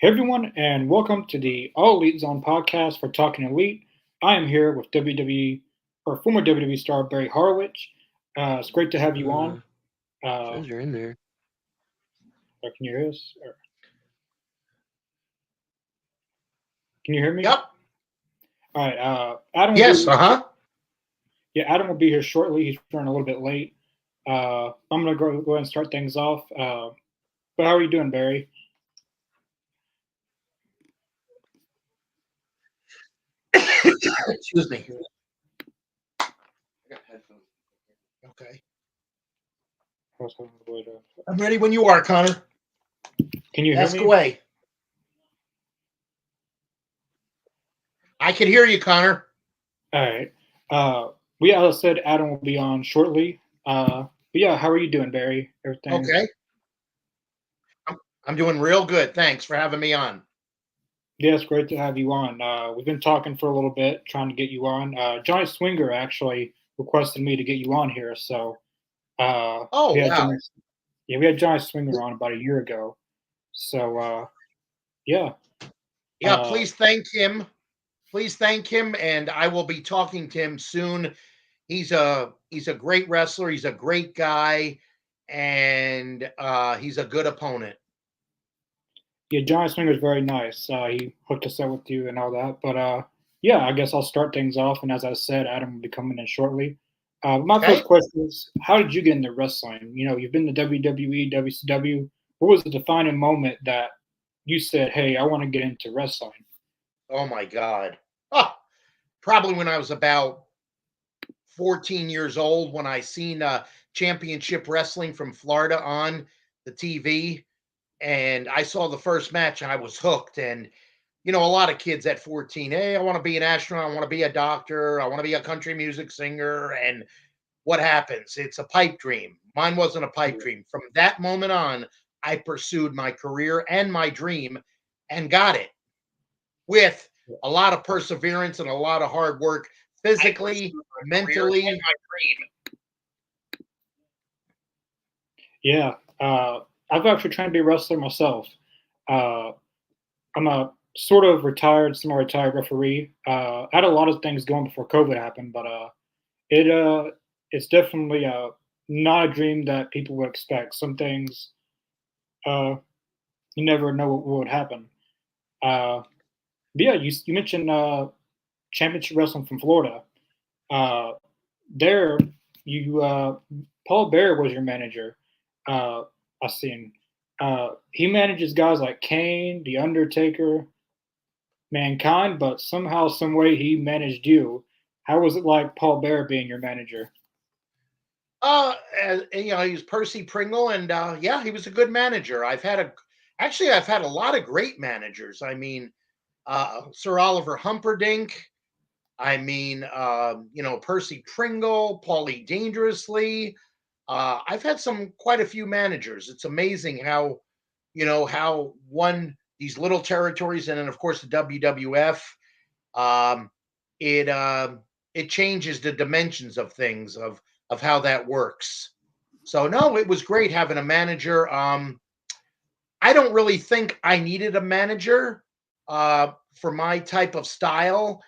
Hey everyone, and welcome to the All Elite Zone podcast for Talking Elite. I am here with WWE or former WWE star Barry Horowitz. It's great to have you on. Uh, Says you're in there. can you hear us? Or, can you hear me? Yep. All right. Adam will Yes. be Adam will be here shortly. He's running a little bit late. I'm gonna go ahead and start things off. But how are you doing, Barry? Excuse me. I got headphones. Okay. I'm ready when you are, Connor. Can you hear Ask me? away. I can hear you, Connor. All right. As I said, Adam will be on shortly. But yeah, how are you doing, Barry? Everything? Okay. I'm doing real good. Thanks for having me on. Yeah, it's great to have you on. We've been talking for a little bit, trying to get you on. Johnny Swinger actually requested me to get you on here, so Oh, we had wow. we had Johnny Swinger on about a year ago. So yeah, Yeah, uh, please thank him. Please thank him, and I will be talking to him soon. He's a great wrestler. He's a great guy, and he's a good opponent. yeah, Johnny Swinger is very nice. He hooked us up with you and all that. But yeah, I guess I'll start things off. And as I said, Adam will be coming in shortly. My first Okay. question is, how did you get into wrestling? You know, you've been to WWE, WCW. What was the defining moment that you said, "Hey, I want to get into wrestling"? Oh my God. Oh, probably when I was about 14 years old when I seen championship wrestling from Florida on the TV, and I saw the first match. I was hooked. And a lot of kids at 14, hey, I want to be an astronaut, I want to be a doctor, I want to be a country music singer. And what happens? It's a pipe dream. Mine wasn't a pipe dream. From that moment on, I pursued my career and my dream and got it with a lot of perseverance and a lot of hard work, physically, mentally. Yeah, I've actually trained to be a wrestler myself. Uh, I'm a sort of retired, semi-retired referee. I had a lot of things going before COVID happened, but it it's definitely not a dream that people would expect. Some things uh, you never know what would happen. But yeah, you mentioned championship wrestling from Florida. Uh, there, you Paul Bear was your manager. Uh, I seen. He manages guys like Kane, The Undertaker, Mankind, but somehow, some way, he managed you. How was it like Paul Bear being your manager? He's Percy Pringle, and yeah, he was a good manager. I've had a lot of great managers. I mean, Sir Oliver Humperdinck. I mean, Percy Pringle, Paulie Dangerously. I've had quite a few managers. It's amazing how one these little territories, and then of course the WWF, um, it it changes the dimensions of things of how that works. So no, it was great having a manager. I don't really think I needed a manager for my type of style.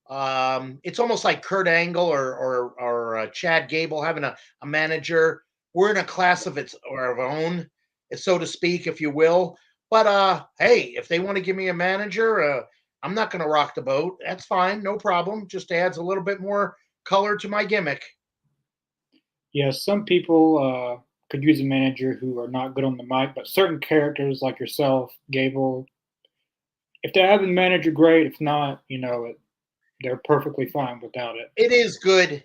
It's almost like Kurt Angle or Chad Gable having a manager. We're in a class of its or of our own, so to speak, if you will. But hey, if they want to give me a manager, I'm not going to rock the boat. That's fine, no problem. Just adds a little bit more color to my gimmick. Yeah, some people could use a manager who are not good on the mic, but certain characters like yourself, Gable, if they have a manager, great. If not, they're perfectly fine without it. It is good.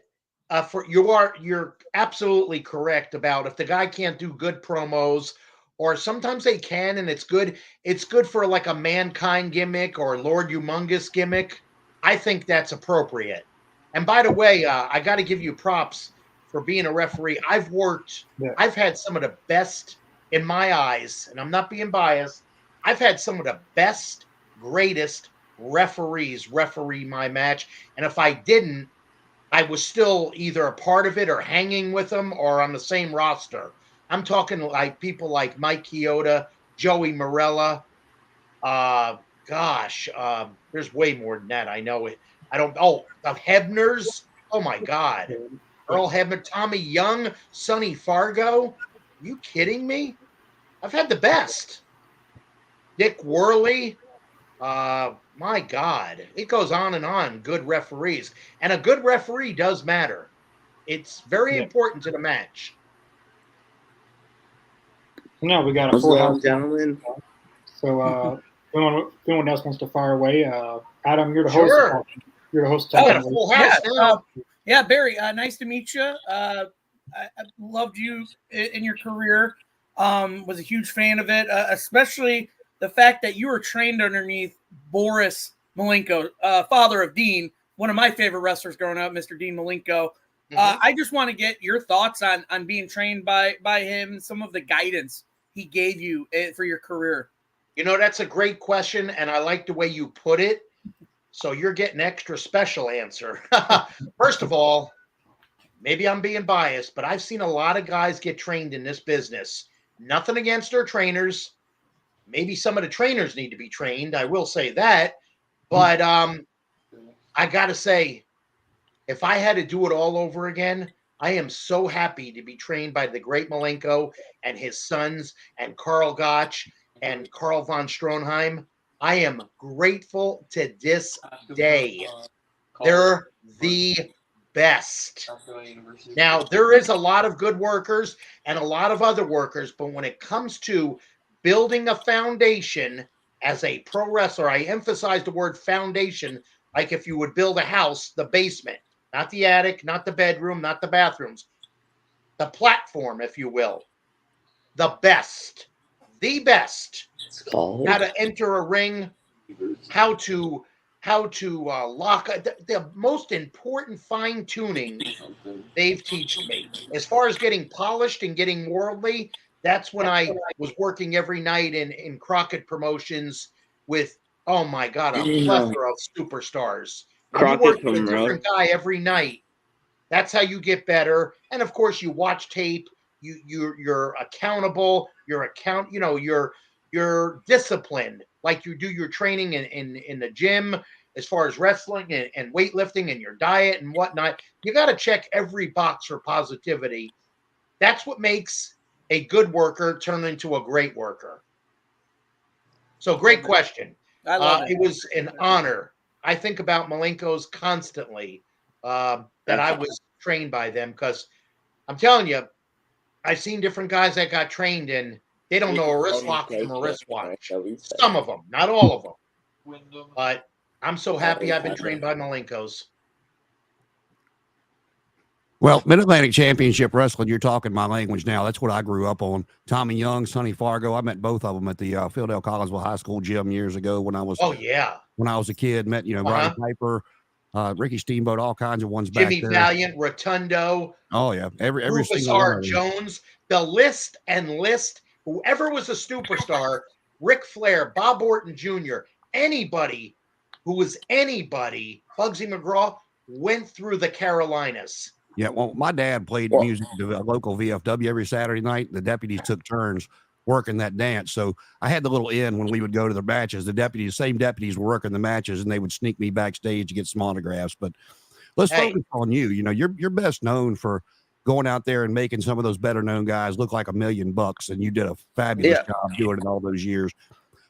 You're absolutely correct about if the guy can't do good promos, or sometimes they can, and it's good. It's good for like a Mankind gimmick or Lord Humongous gimmick. I think that's appropriate. And by the way, I got to give you props for being a referee. Yeah. I've had some of the best in my eyes, and I'm not being biased. I've had some of the best, greatest referees referee my match, and if I didn't, I was still either a part of it or hanging with them or on the same roster. I'm talking like people like Mike Chioda, Joey Morella. Gosh, there's way more than that. I know it. I don't. Oh, the Hebners. Oh my God, Yeah. Earl Hebner, Tommy Young, Sonny Fargo. You kidding me? I've had the best. Dick Worley. My God, it goes on and on. Good referees, and a good referee does matter. It's very Yeah. important to the match. No, we got a What's full going house. on, gentlemen? So, if anyone else wants to fire away, Adam, you're the host. Sure, You're the host. I got a Technically. full Yeah, house now. yeah, Barry. Nice to meet you. I loved you in your career. Was a huge fan of it, especially the fact that you were trained underneath Boris Malenko, father of Dean, one of my favorite wrestlers growing up, Mr. Dean Malenko. I just want to get your thoughts on being trained by him, some of the guidance he gave you for your career. You know, that's a great question, and I like the way you put it. So you're getting extra special answer. First of all, maybe I'm being biased, but I've seen a lot of guys get trained in this business. Nothing against their trainers. Maybe some of the trainers need to be trained. I will say that. But I got to say, if I had to do it all over again, I am so happy to be trained by the great Malenko and his sons and Karl Gotch and Karl von Stronheim. I am grateful to this day. They're the best. Now, there is a lot of good workers and a lot of other workers, but when it comes to building a foundation as a pro wrestler, I emphasize the word foundation, like if you would build a house, the basement, not the attic, not the bedroom, not the bathrooms, the platform, if you will, the best, It's called. how to enter a ring, how to lock the most important fine tuning they've taught me. As far as getting polished and getting worldly, that's when I was working every night in Crockett Promotions with, oh my God, a plethora of superstars. When you work Crockett with a from different Row. guy every night, that's how you get better. And of course, you watch tape. You're accountable. You're disciplined. Like you do your training in the gym as far as wrestling and weightlifting and your diet and whatnot. You got to check every box for positivity. That's what makes a good worker turn into a great worker. So great question. I love it. It was an honor. I think about Malenko's constantly that I was trained by them because I'm telling you, I've seen different guys that got trained and they don't know a wrist lock from a wristwatch. Some of them, not all of them. But I'm so happy I've been trained by Malenko's. Well, Mid-Atlantic Championship Wrestling, you're talking my language now. That's what I grew up on. Tommy Young, Sonny Fargo. I met both of them at the Philadelphia Collinsville High School gym years ago when I was a kid. Met Roddy Piper, Ricky Steamboat, all kinds of ones back Jimmy there. Valiant, Rotundo. Oh yeah, every Rufus single R. one. Jones. The list. Whoever was a superstar, Ric Flair, Bob Orton Jr., anybody who was anybody, Bugsy McGraw, went through the Carolinas. Yeah, well, my dad played music at the local VFW every Saturday night. The deputies took turns working that dance. So I had the little in when we would go to the matches. The same deputies were working the matches, and they would sneak me backstage to get some autographs. But let's focus on you. You know, you're best known for going out there and making some of those better known guys look like $1 million, and you did a fabulous job doing it all those years.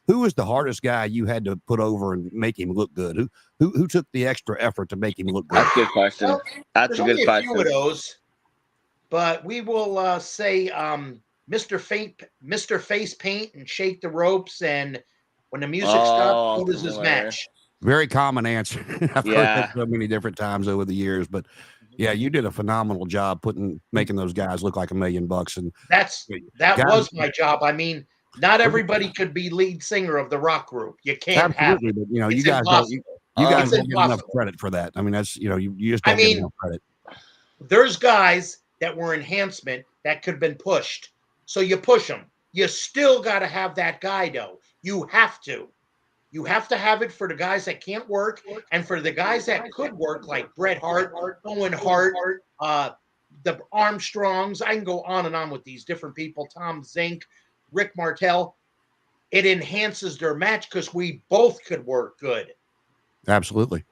Who was the hardest guy you had to put over and make him look good? Who took the extra effort to make him look good? That's a good question. Well, That's a good only question. A few of those, but we will say Mr. Face Paint and Shake the Ropes, and when the music stops, so does his match. Very common answer. I've heard that so many different times over the years, but yeah, you did a phenomenal job making those guys look like $1 million. And that was my job. I mean, not everybody could be lead singer of the rock group. You can't have it. But, you know, you guys don't get enough credit for that. I mean, that's, you just don't get enough credit. There's guys that were enhancement that could have been pushed. So you push them. You still got to have that guy, though. You have to. You have to have it for the guys that can't work and for the guys that could work, like Bret Hart, Owen Hart, the Armstrongs. I can go on and on with these different people. Tom Zink, Rick Martel. it enhances their match because we both could work good. Absolutely.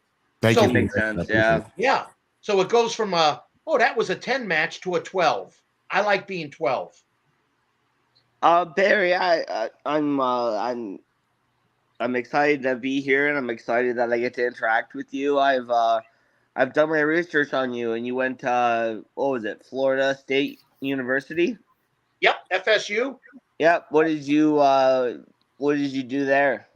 Thank So- you. Makes sense. Yeah. Yeah. So it goes from that was a 10 match to a 12. I like being 12. Barry, I'm excited to be here, and I'm excited that I get to interact with you. I've done my research on you, and you went to what was it, Florida State University? Yep, FSU. Yep. What did you do there?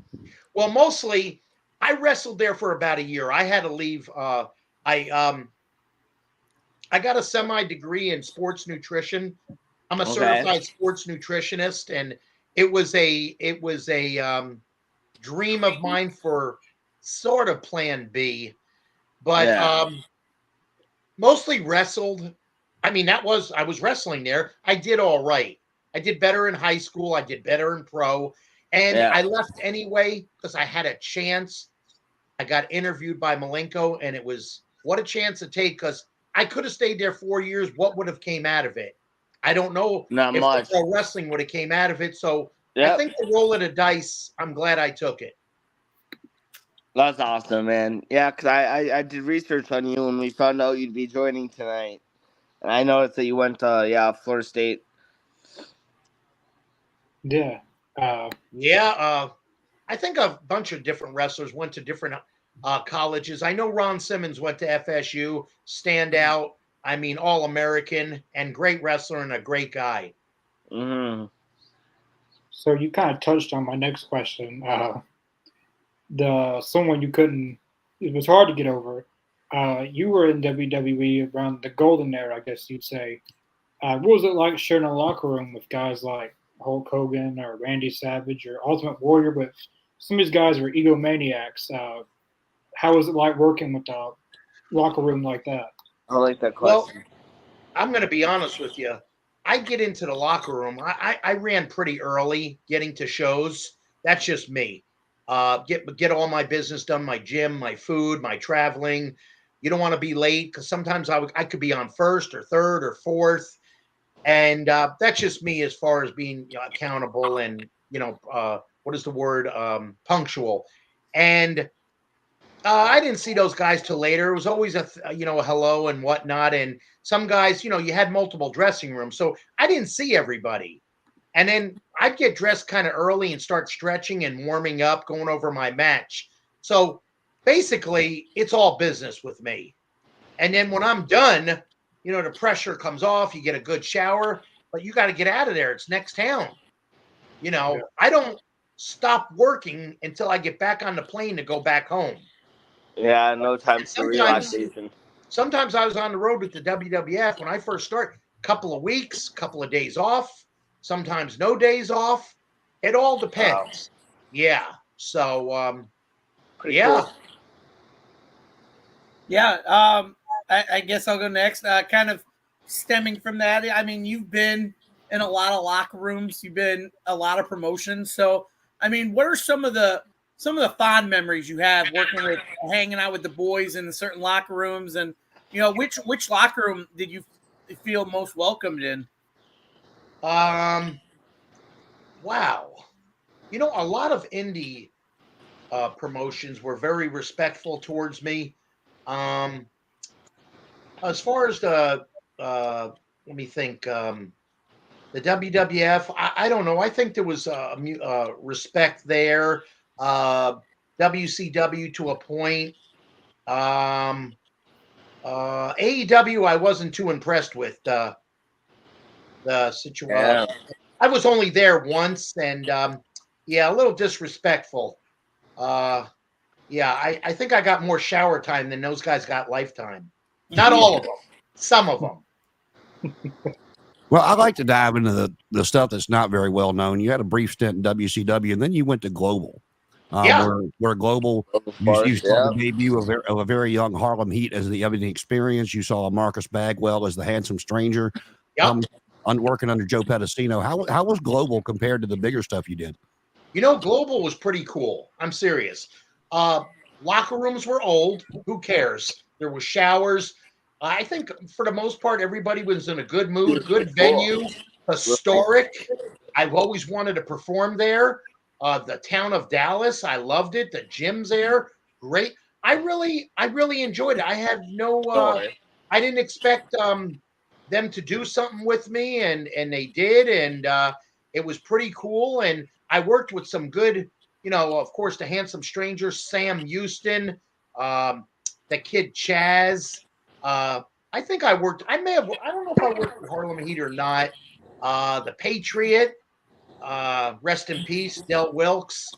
Well, mostly I wrestled there for about a year. I had to leave. I got a semi-degree in sports nutrition. I'm a certified sports nutritionist, and it was a dream of mine for sort of plan B, but mostly wrestled. I mean, I was wrestling there. I did all right. I did better in high school. I did better in pro, and I left anyway because I had a chance. I got interviewed by Malenko, and it was what a chance to take because I could have stayed there 4 years. What would have came out of it? I don't know Not if much. pro wrestling would have came out of it. So I think the roll of the dice, I'm glad I took it. That's awesome, man. Yeah, because I did research on you when we found out you'd be joining tonight. And I noticed that you went to, Florida State. Yeah. I think a bunch of different wrestlers went to different colleges. I know Ron Simmons went to FSU, standout. I mean, all-American and great wrestler and a great guy. Mm-hmm. So you kind of touched on my next question. Someone it was hard to get over. You were in WWE around the golden era, I guess you'd say. What was it like sharing a locker room with guys like Hulk Hogan or Randy Savage or Ultimate Warrior? But some of these guys were egomaniacs. How was it like working with a locker room like that? I like that question. Well, I'm going to be honest with you. I get into the locker room. I ran pretty early getting to shows. That's just me. Get all my business done, my gym, my food, my traveling. You don't want to be late because sometimes I could be on first or third or fourth. And that's just me as far as being accountable and, what is the word? Punctual. And I didn't see those guys till later. It was always a hello and whatnot. And some guys, you had multiple dressing rooms. So I didn't see everybody. And then I'd get dressed kind of early and start stretching and warming up, going over my match. So basically, it's all business with me. And then when I'm done, the pressure comes off. You get a good shower, but you got to get out of there. It's next town. I don't stop working until I get back on the plane to go back home. Yeah, no time for relaxation. Sometimes I was on the road with the WWF when I first started. Couple of weeks, couple of days off, sometimes no days off. It all depends. Wow. Yeah. So, Cool. Yeah. I guess I'll go next. Kind of stemming from that. I mean, you've been in a lot of locker rooms. You've been a lot of promotions. So, I mean, what are some of the fond memories you have working with, hanging out with the boys in the certain locker rooms, and which locker room did you feel most welcomed in? Wow. A lot of indie promotions were very respectful towards me. As far as the let me think, the WWF, I don't know. I think there was respect there. WCW to a point. AEW, I wasn't too impressed with the situation. Yeah. I was only there once, and a little disrespectful. I think I got more shower time than those guys got lifetime. Not all of them, some of them. Well, I like to dive into the stuff that's not very well known. You had a brief stint in WCW, and then you went to Global. Where Global, you saw the debut of a very young Harlem Heat as the Ebony Experience. You saw Marcus Bagwell as the Handsome Stranger. Working under Joe Pedicino. How was Global compared to the bigger stuff you did? Global was pretty cool. I'm serious. Locker rooms were old. Who cares? There were showers. I think for the most part, everybody was in a good mood, good venue, historic. I've always wanted to perform there. The town of Dallas, I loved it. The gym's there, great. I really enjoyed it. I had no, I didn't expect them to do something with me, and they did, and it was pretty cool. And I worked with some good, of course, the handsome stranger Sam Houston, the kid Chaz. I think I worked. I don't know if I worked with Harlem Heat or not. The Patriot. Rest in peace, Del Wilkes.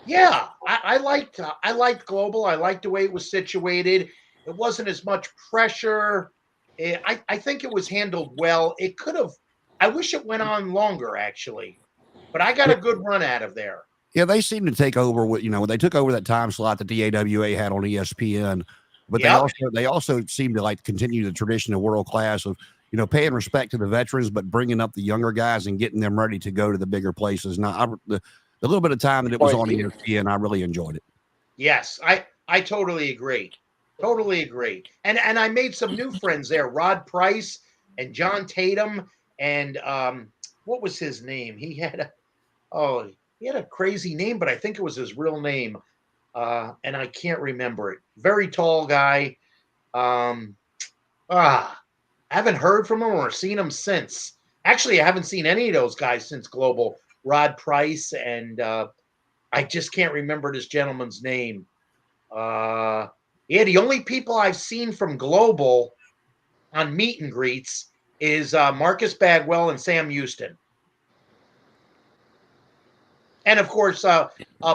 Yeah, I liked Global. I liked the way it was situated. It wasn't as much pressure. I think it was handled well. It could have. I wish it went on longer, actually, but I got a good run out of there. Yeah, they seem to take over what they took over that time slot that the AWA had on ESPN, but they also seem to like continue the tradition of world class of paying respect to the veterans, but bringing up the younger guys and getting them ready to go to the bigger places. Now, the little bit of time that it was on ESPN, I really enjoyed it. Yes, I totally agree. Totally agree. And I made some new friends there. Rod Price and John Tatum and what was his name? He had a crazy name, but I think it was his real name. And I can't remember it. Very tall guy. I haven't heard from him or seen him since. Actually, I haven't seen any of those guys since Global. Rod Price and I just can't remember this gentleman's name. The only people I've seen from Global on meet and greets is Marcus Bagwell and Sam Houston. And, of course,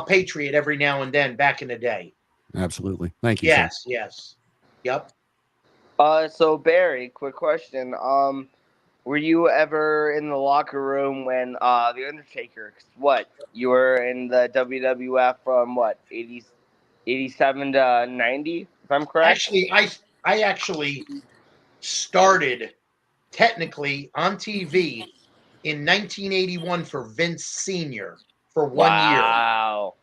Patriot every now and then back in the day. Absolutely. Thank you. Yes, sir. yes. Yep. So Barry, quick question. Were you ever in the locker room when the Undertaker? You were in the WWF from 87 to 90, if I'm correct? Actually, I actually started technically on TV in 1981 for Vince Sr. for 1 year. Wow.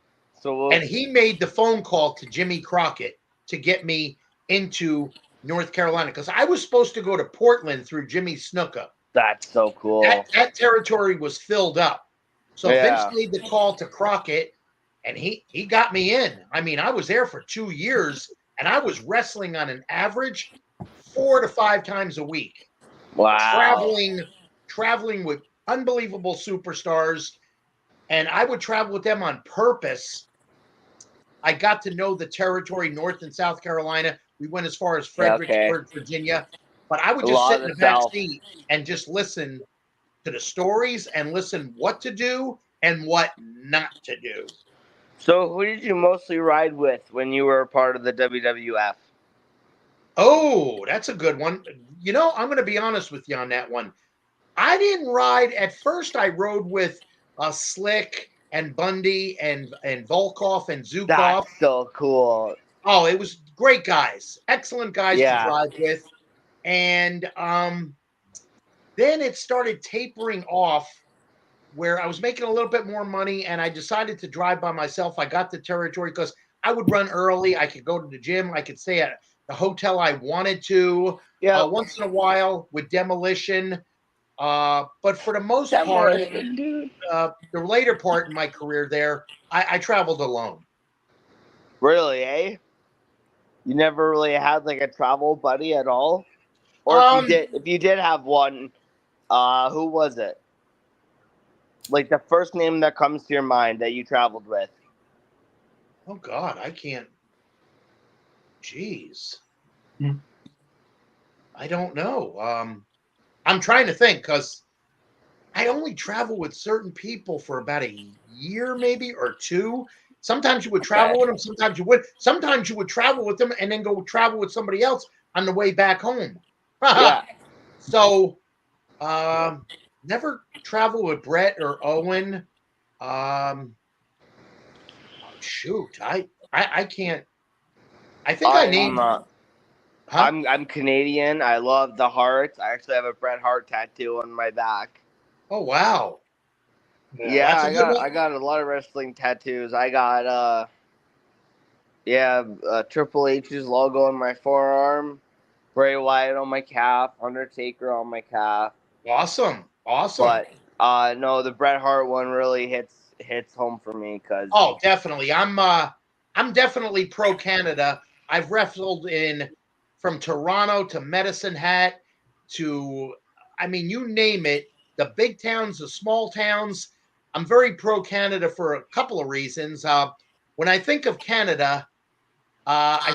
And he made the phone call to Jimmy Crockett to get me into North Carolina, because I was supposed to go to Portland through Jimmy Snuka. That's so cool. That territory was filled up. So Vince made the call to Crockett, and he got me in. I mean, I was there for 2 years, and I was wrestling on an average 4 to 5 times a week. Wow. Traveling with unbelievable superstars, and I would travel with them on purpose. I got to know the territory, North and South Carolina. We went as far as Fredericksburg, Virginia. But I would just sit in the back seat and just listen to the stories and listen what to do and what not to do. So who did you mostly ride with when you were a part of the WWF? Oh, that's a good one. I'm going to be honest with you on that one. I didn't ride. At first, I rode with Slick and Bundy and Volkov and Zukov. That's so cool. Oh, it was great guys. Excellent guys to ride with. And then it started tapering off where I was making a little bit more money, and I decided to drive by myself. I got the territory because I would run early. I could go to the gym. I could stay at the hotel I wanted to once in a while with Demolition. But for the most part, the later part in my career there, I traveled alone. Really, eh? You never really had like a travel buddy at all? Or if you did have one, who was it? Like the first name that comes to your mind that you traveled with? Oh God, I can't. Jeez. I don't know. I'm trying to think because I only travel with certain people for about a year, maybe, or two. Sometimes you would travel with them. Sometimes you would. Sometimes you would travel with them and then go travel with somebody else on the way back home. So, never travel with Brett or Owen. Shoot, I can't. I think I named. I'm Canadian. I love the Harts. I actually have a Bret Hart tattoo on my back. Oh wow! Yeah, I got a lot of wrestling tattoos. I got Triple H's logo on my forearm, Bray Wyatt on my calf, Undertaker on my calf. Awesome. But No, the Bret Hart one really hits home for me because. Oh, definitely. I'm definitely pro Canada. I've wrestled from Toronto to Medicine Hat to, I mean, you name it. The big towns, the small towns. I'm very pro Canada for a couple of reasons. When I think of Canada, I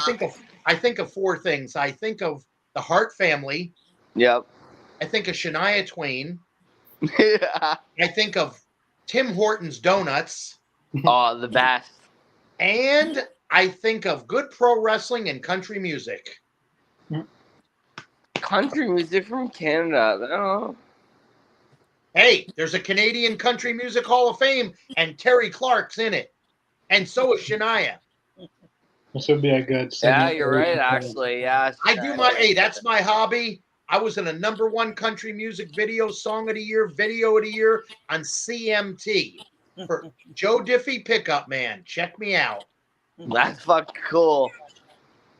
think of four things. I think of the Hart family. Yep. I think of Shania Twain. Yeah. I think of Tim Hortons Donuts. Oh, the best. And I think of good pro wrestling and country music. Country music from Canada. Oh. Hey, there's a Canadian Country Music Hall of Fame, and Terry Clark's in it. And so is Shania. This would be a good Yeah, segment. you're right, actually. Yeah. That's my hobby. I was in a #1 country music video, song of the year, video of the year on CMT for Joe Diffie Pickup Man. Check me out. That's fucking cool.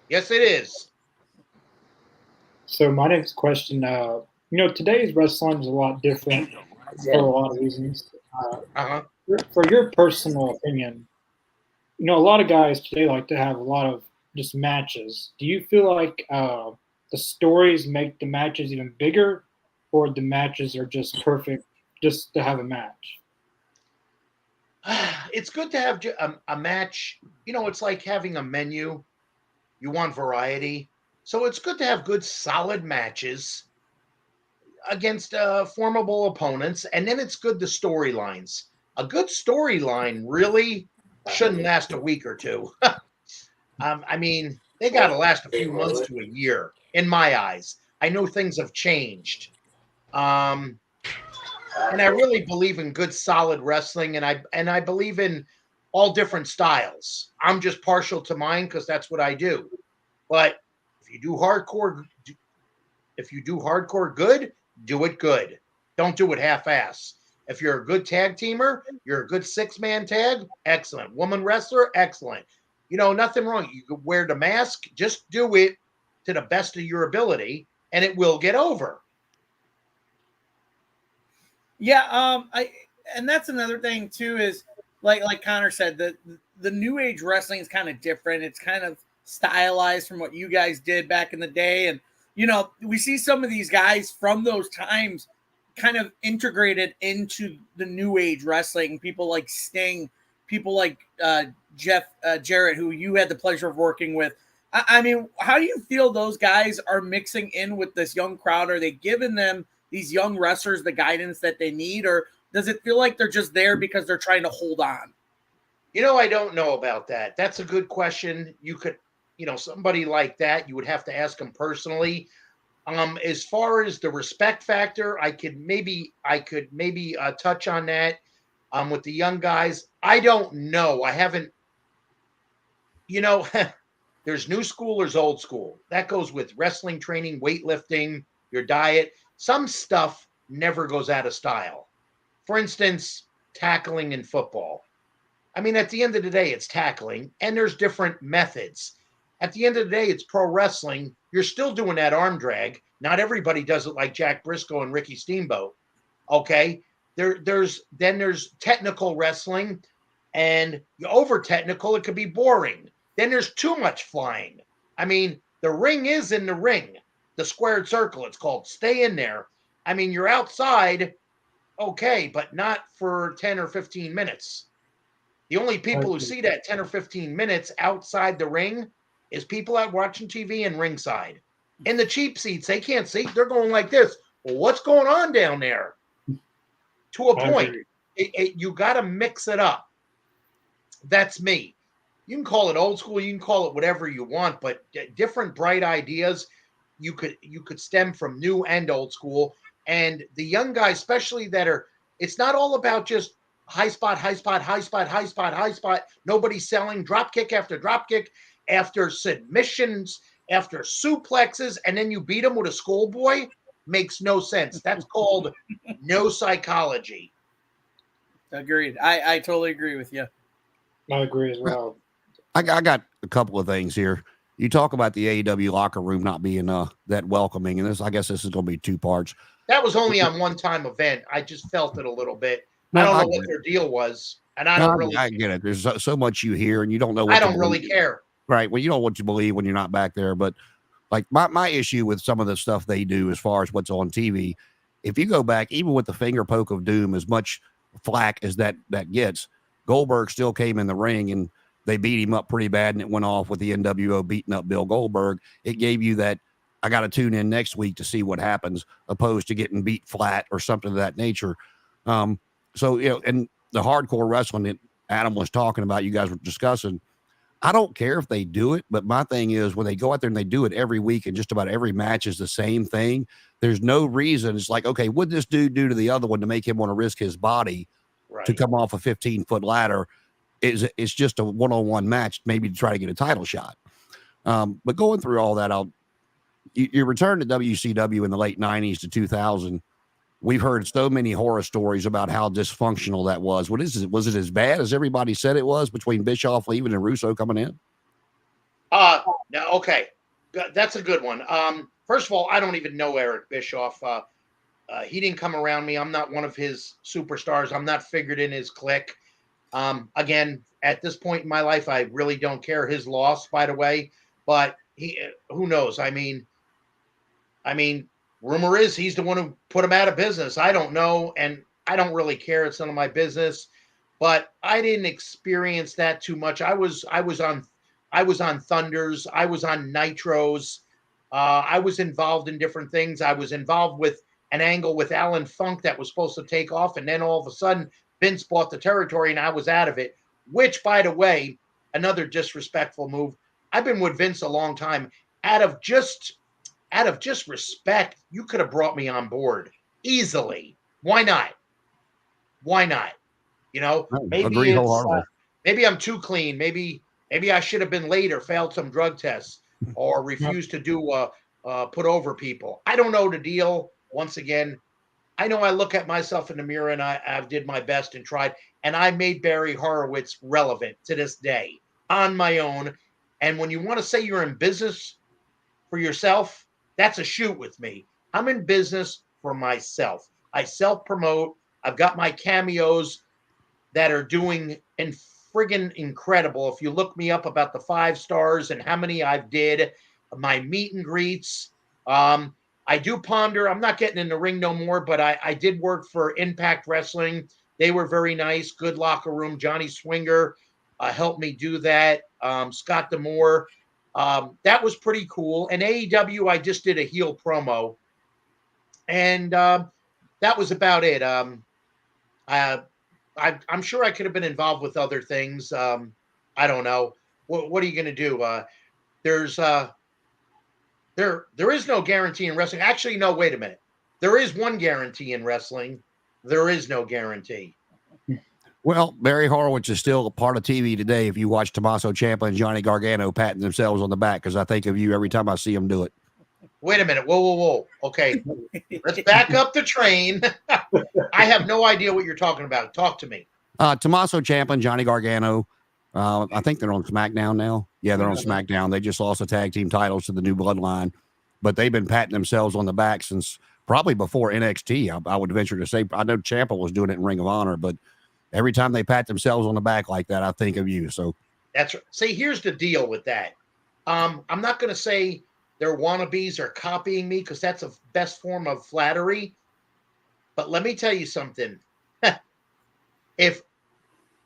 Yes, it is. So my next question, today's wrestling is a lot different for a lot of reasons. For your personal opinion, a lot of guys today like to have a lot of just matches. Do you feel like the stories make the matches even bigger, or the matches are just perfect just to have a match? It's good to have a match. It's like having a menu. You want variety. So it's good to have good, solid matches against formidable opponents. And then it's good, the storylines. A good storyline really shouldn't last a week or two. I mean, they got to last a few months to a year, in my eyes. I know things have changed. And I really believe in good, solid wrestling, and I believe in all different styles. I'm just partial to mine because that's what I do. But if you do hardcore good, do it good. Don't do it half-ass. If you're a good tag teamer, you're a good 6-man tag, excellent. Woman wrestler, excellent. Nothing wrong. You could wear the mask, just do it to the best of your ability, and it will get over. Yeah, and that's another thing too, is like Connor said, the new age wrestling is kind of different. It's kind of stylized from what you guys did back in the day, and we see some of these guys from those times kind of integrated into the new age wrestling. People like Sting, people like Jeff Jarrett, who you had the pleasure of working with. I mean, how do you feel those guys are mixing in with this young crowd? Are they giving them, these young wrestlers, the guidance that they need, or does it feel like they're just there because they're trying to hold on? I don't know about that. That's a good question. You could, somebody like that, you would have to ask them personally. As far as the respect factor, I could maybe touch on that with the young guys. I don't know. I haven't, there's new school, there's old school. That goes with wrestling training, weightlifting, your diet. Some stuff never goes out of style. For instance, tackling in football. I mean, at the end of the day, it's tackling, and there's different methods. At the end of the day, it's pro wrestling. You're still doing that arm drag. Not everybody does it like Jack Briscoe and Ricky Steamboat. Okay? There's technical wrestling, and you over technical, it could be boring. Then there's too much flying. I mean, the ring is in the ring. The squared circle, it's called. Stay in there. I mean, you're outside, okay, but not for 10 or 15 minutes. The only people who see that 10 or 15 minutes outside the ring is people out watching TV and ringside. In the cheap seats, they can't see. They're going like this. Well, what's going on down there? To a point. You got to mix it up. That's me. You can call it old school. You can call it whatever you want, but different bright ideas you could stem from new and old school. And the young guys, especially it's not all about just high spot, high spot, high spot, high spot, high spot. Nobody's selling drop kick after submissions, after suplexes, and then you beat them with a schoolboy. Makes no sense. That's called no psychology. Agreed. I totally agree with you. I agree as well. I got a couple of things here. You talk about the AEW locker room not being that welcoming, and I guess this is going to be two parts. that was only on one-time event. I just felt it a little bit. No, I don't I know get what it. their deal was, and I No, don't really. I get it. There's so much you hear, and you don't know what I to don't really believe. care. Right. Well, you know what you believe when you're not back there. But like my issue with some of the stuff they do as far as what's on TV, if you go back, even with the finger poke of doom, as much flack as that gets, Goldberg still came in the ring and they beat him up pretty bad, and it went off with the NWO beating up Bill Goldberg. It gave you that I got to tune in next week to see what happens, opposed to getting beat flat or something of that nature. So, you know, and the hardcore wrestling that Adam was talking about, you guys were discussing, I don't care if they do it, but my thing is when they go out there and they do it every week and just about every match is the same thing, there's no reason. It's like, okay, what this dude do to the other one to make him want to risk his body to come off a 15-foot ladder? It's just a one-on-one match, maybe to try to get a title shot. But going through all that, you return to WCW in the late 90s to 2000. We've heard so many horror stories about how dysfunctional that was. What is it? Was it as bad as everybody said it was between Bischoff leaving and Russo coming in? No, okay. That's a good one. First of all, I don't even know Eric Bischoff. He didn't come around me. I'm not one of his superstars. I'm not figured in his clique. Again, at this point in my life, I really don't care his loss, by the way, but who knows? I mean, rumor is he's the one who put him out of business. I don't know, and I don't really care. It's none of my business. But I didn't experience that too much. I was on Thunders. I was on Nitros. I was involved in different things. I was involved with an angle with Alan Funk that was supposed to take off, and then all of a sudden Vince bought the territory, and I was out of it. Which, by the way, another disrespectful move. I've been with Vince a long time. Out of just respect, you could have brought me on board easily. Why not? Why not? You know, maybe maybe I'm too clean. Maybe I should have been late or failed some drug tests or refused to do put over people. I don't know the deal. Once again, I know I look at myself in the mirror and I did my best and tried, and I made Barry Horowitz relevant to this day on my own. And when you want to say you're in business for yourself, that's a shoot with me. I'm in business for myself. I self-promote. I've got my cameos that are doing friggin' incredible. If you look me up about the 5 stars and how many I've did, my meet and greets. I do ponder. I'm not getting in the ring no more, but I did work for Impact Wrestling. They were very nice. Good locker room. Johnny Swinger helped me do that. Scott D'Amore. That was pretty cool. And AEW, I just did a heel promo. And that was about it. I'm sure I could have been involved with other things. I don't know. What are you going to do? There is no guarantee in wrestling. Actually, no, wait a minute. There is one guarantee in wrestling. There is no guarantee. Well, Barry Horowitz is still a part of TV today. If you watch Tommaso Ciampa and Johnny Gargano patting themselves on the back, because I think of you every time I see them do it. Wait a minute. Whoa. Okay. Let's back up the train. I have no idea what you're talking about. Talk to me. Tommaso Ciampa and Johnny Gargano. I think they're on SmackDown now. Yeah, they're on SmackDown. They just lost the tag team titles to the New Bloodline, but they've been patting themselves on the back since probably before NXT. I would venture to say. I know Ciampa was doing it in Ring of Honor, but every time they pat themselves on the back like that, I think of you. So that's right. See, here's the deal with that. I'm not going to say their wannabes are copying me because that's a best form of flattery. But let me tell you something. If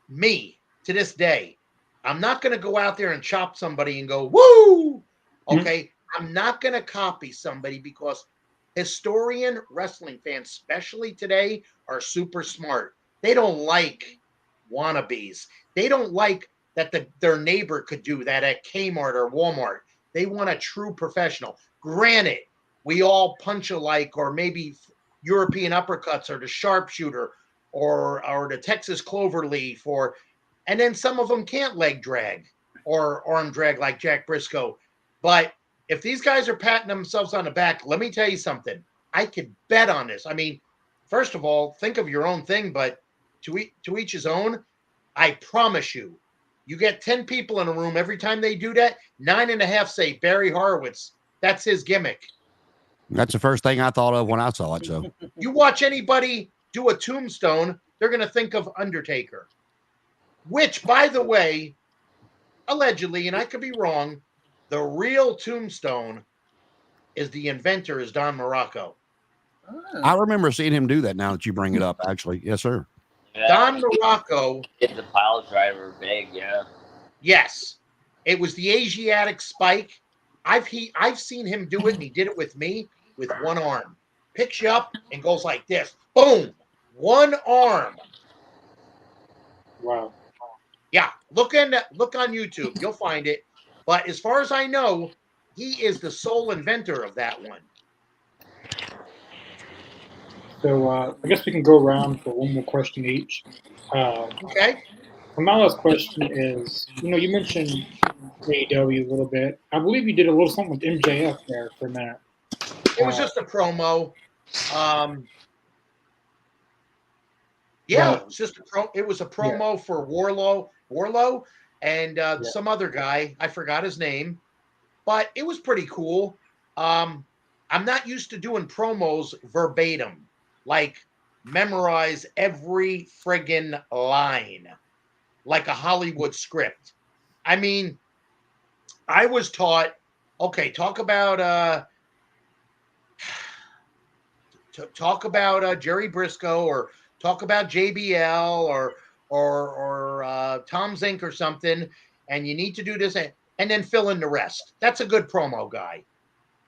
me, to this day, I'm not going to go out there and chop somebody and go, woo! Okay? I'm not going to copy somebody because historian wrestling fans, especially today, are super smart. They don't like wannabes. They don't like that their neighbor could do that at Kmart or Walmart. They want a true professional. Granted, we all punch alike, or maybe European uppercuts, or the sharpshooter, or the Texas cloverleaf, and then some of them can't leg drag or arm drag like Jack Briscoe. But if these guys are patting themselves on the back, let me tell you something. I could bet on this. I mean, first of all, think of your own thing, but to each his own. I promise you, you get 10 people in a room. Every time they do that, 9.5 say Barry Horowitz. That's his gimmick. That's the first thing I thought of when I saw it. So You watch anybody do a tombstone, they're going to think of Undertaker, which, by the way, allegedly, and I could be wrong, the real tombstone is the inventor is Don Morocco. I remember seeing him do that now that you bring it up, actually. Yes, sir. Yeah, Don Morocco. Hit the pile driver big, yeah. Yes. It was the Asiatic spike. I've seen him do it, and he did it with me with one arm. Picks you up and goes like this. Boom. One arm. Wow. Yeah. Look on YouTube. You'll find it. But as far as I know, he is the sole inventor of that one. So I guess we can go around for one more question each. Okay. And my last question is, you mentioned AEW a little bit. I believe you did a little something with MJF there for a minute. It was just a promo. It was just it was a promo for Warlow and some other guy. I forgot his name, but it was pretty cool. I'm not used to doing promos verbatim, like memorize every friggin' line like a Hollywood script. I mean, I was taught, okay, talk about Jerry Briscoe, or talk about JBL or Tom Zink or something, and you need to do this and then fill in the rest. That's a good promo guy.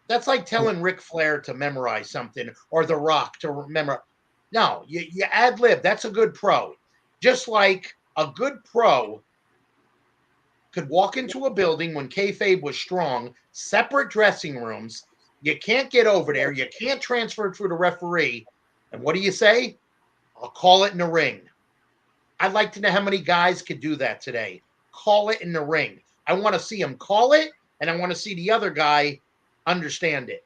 That's like telling Ric Flair to memorize something or The Rock to remember. No, you ad lib. That's a good pro. Just like a good pro could walk into a building when kayfabe was strong, separate dressing rooms. You can't get over there. You can't transfer through the referee. And what do you say? I'll call it in the ring. I'd like to know how many guys could do that today. Call it in the ring. I want to see him call it, and I want to see the other guy understand it.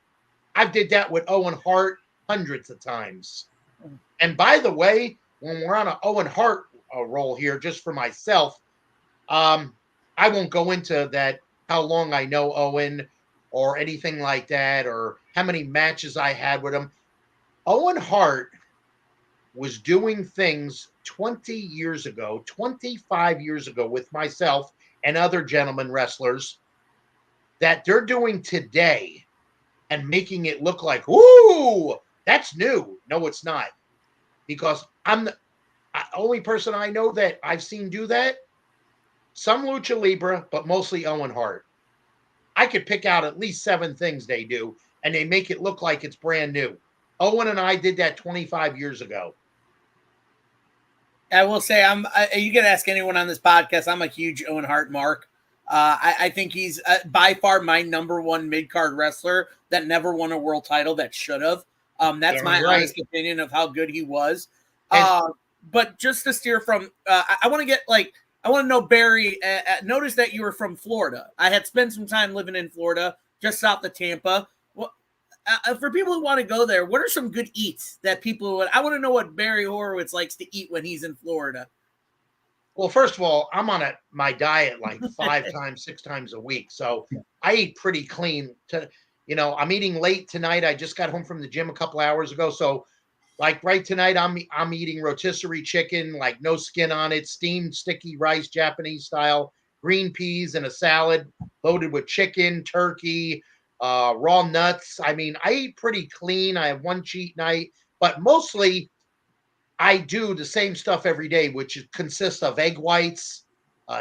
I did that with Owen Hart hundreds of times. And by the way, when we're on an Owen Hart roll here, just for myself, I won't go into that, how long I know Owen or anything like that, or how many matches I had with him. Owen Hart was doing things 20 years ago, 25 years ago with myself and other gentlemen wrestlers that they're doing today and making it look like, ooh, that's new. No, it's not. Because I'm the only person I know that I've seen do that. Some Lucha Libre, but mostly Owen Hart. I could pick out at least 7 things they do, and they make it look like it's brand new. Owen and I did that 25 years ago. I will say, you can ask anyone on this podcast, I'm a huge Owen Hart mark. I think he's by far my number one mid-card wrestler that never won a world title that should have. That's my honest opinion of how good he was. But just to steer from, I want to know, Barry, notice that you were from Florida. I had spent some time living in Florida, just south of Tampa. Well, for people who want to go there, what are some good eats that people would? I want to know what Barry Horowitz likes to eat when he's in Florida. Well, first of all, I'm on my diet like 5 times, 6 times a week. So I eat pretty clean. I'm eating late tonight. I just got home from the gym a couple hours ago. So like right tonight, I'm eating rotisserie chicken, like no skin on it, steamed sticky rice, Japanese style, green peas and a salad loaded with chicken, turkey, raw nuts. I mean, I eat pretty clean. I have one cheat night, but mostly I do the same stuff every day, which consists of egg whites,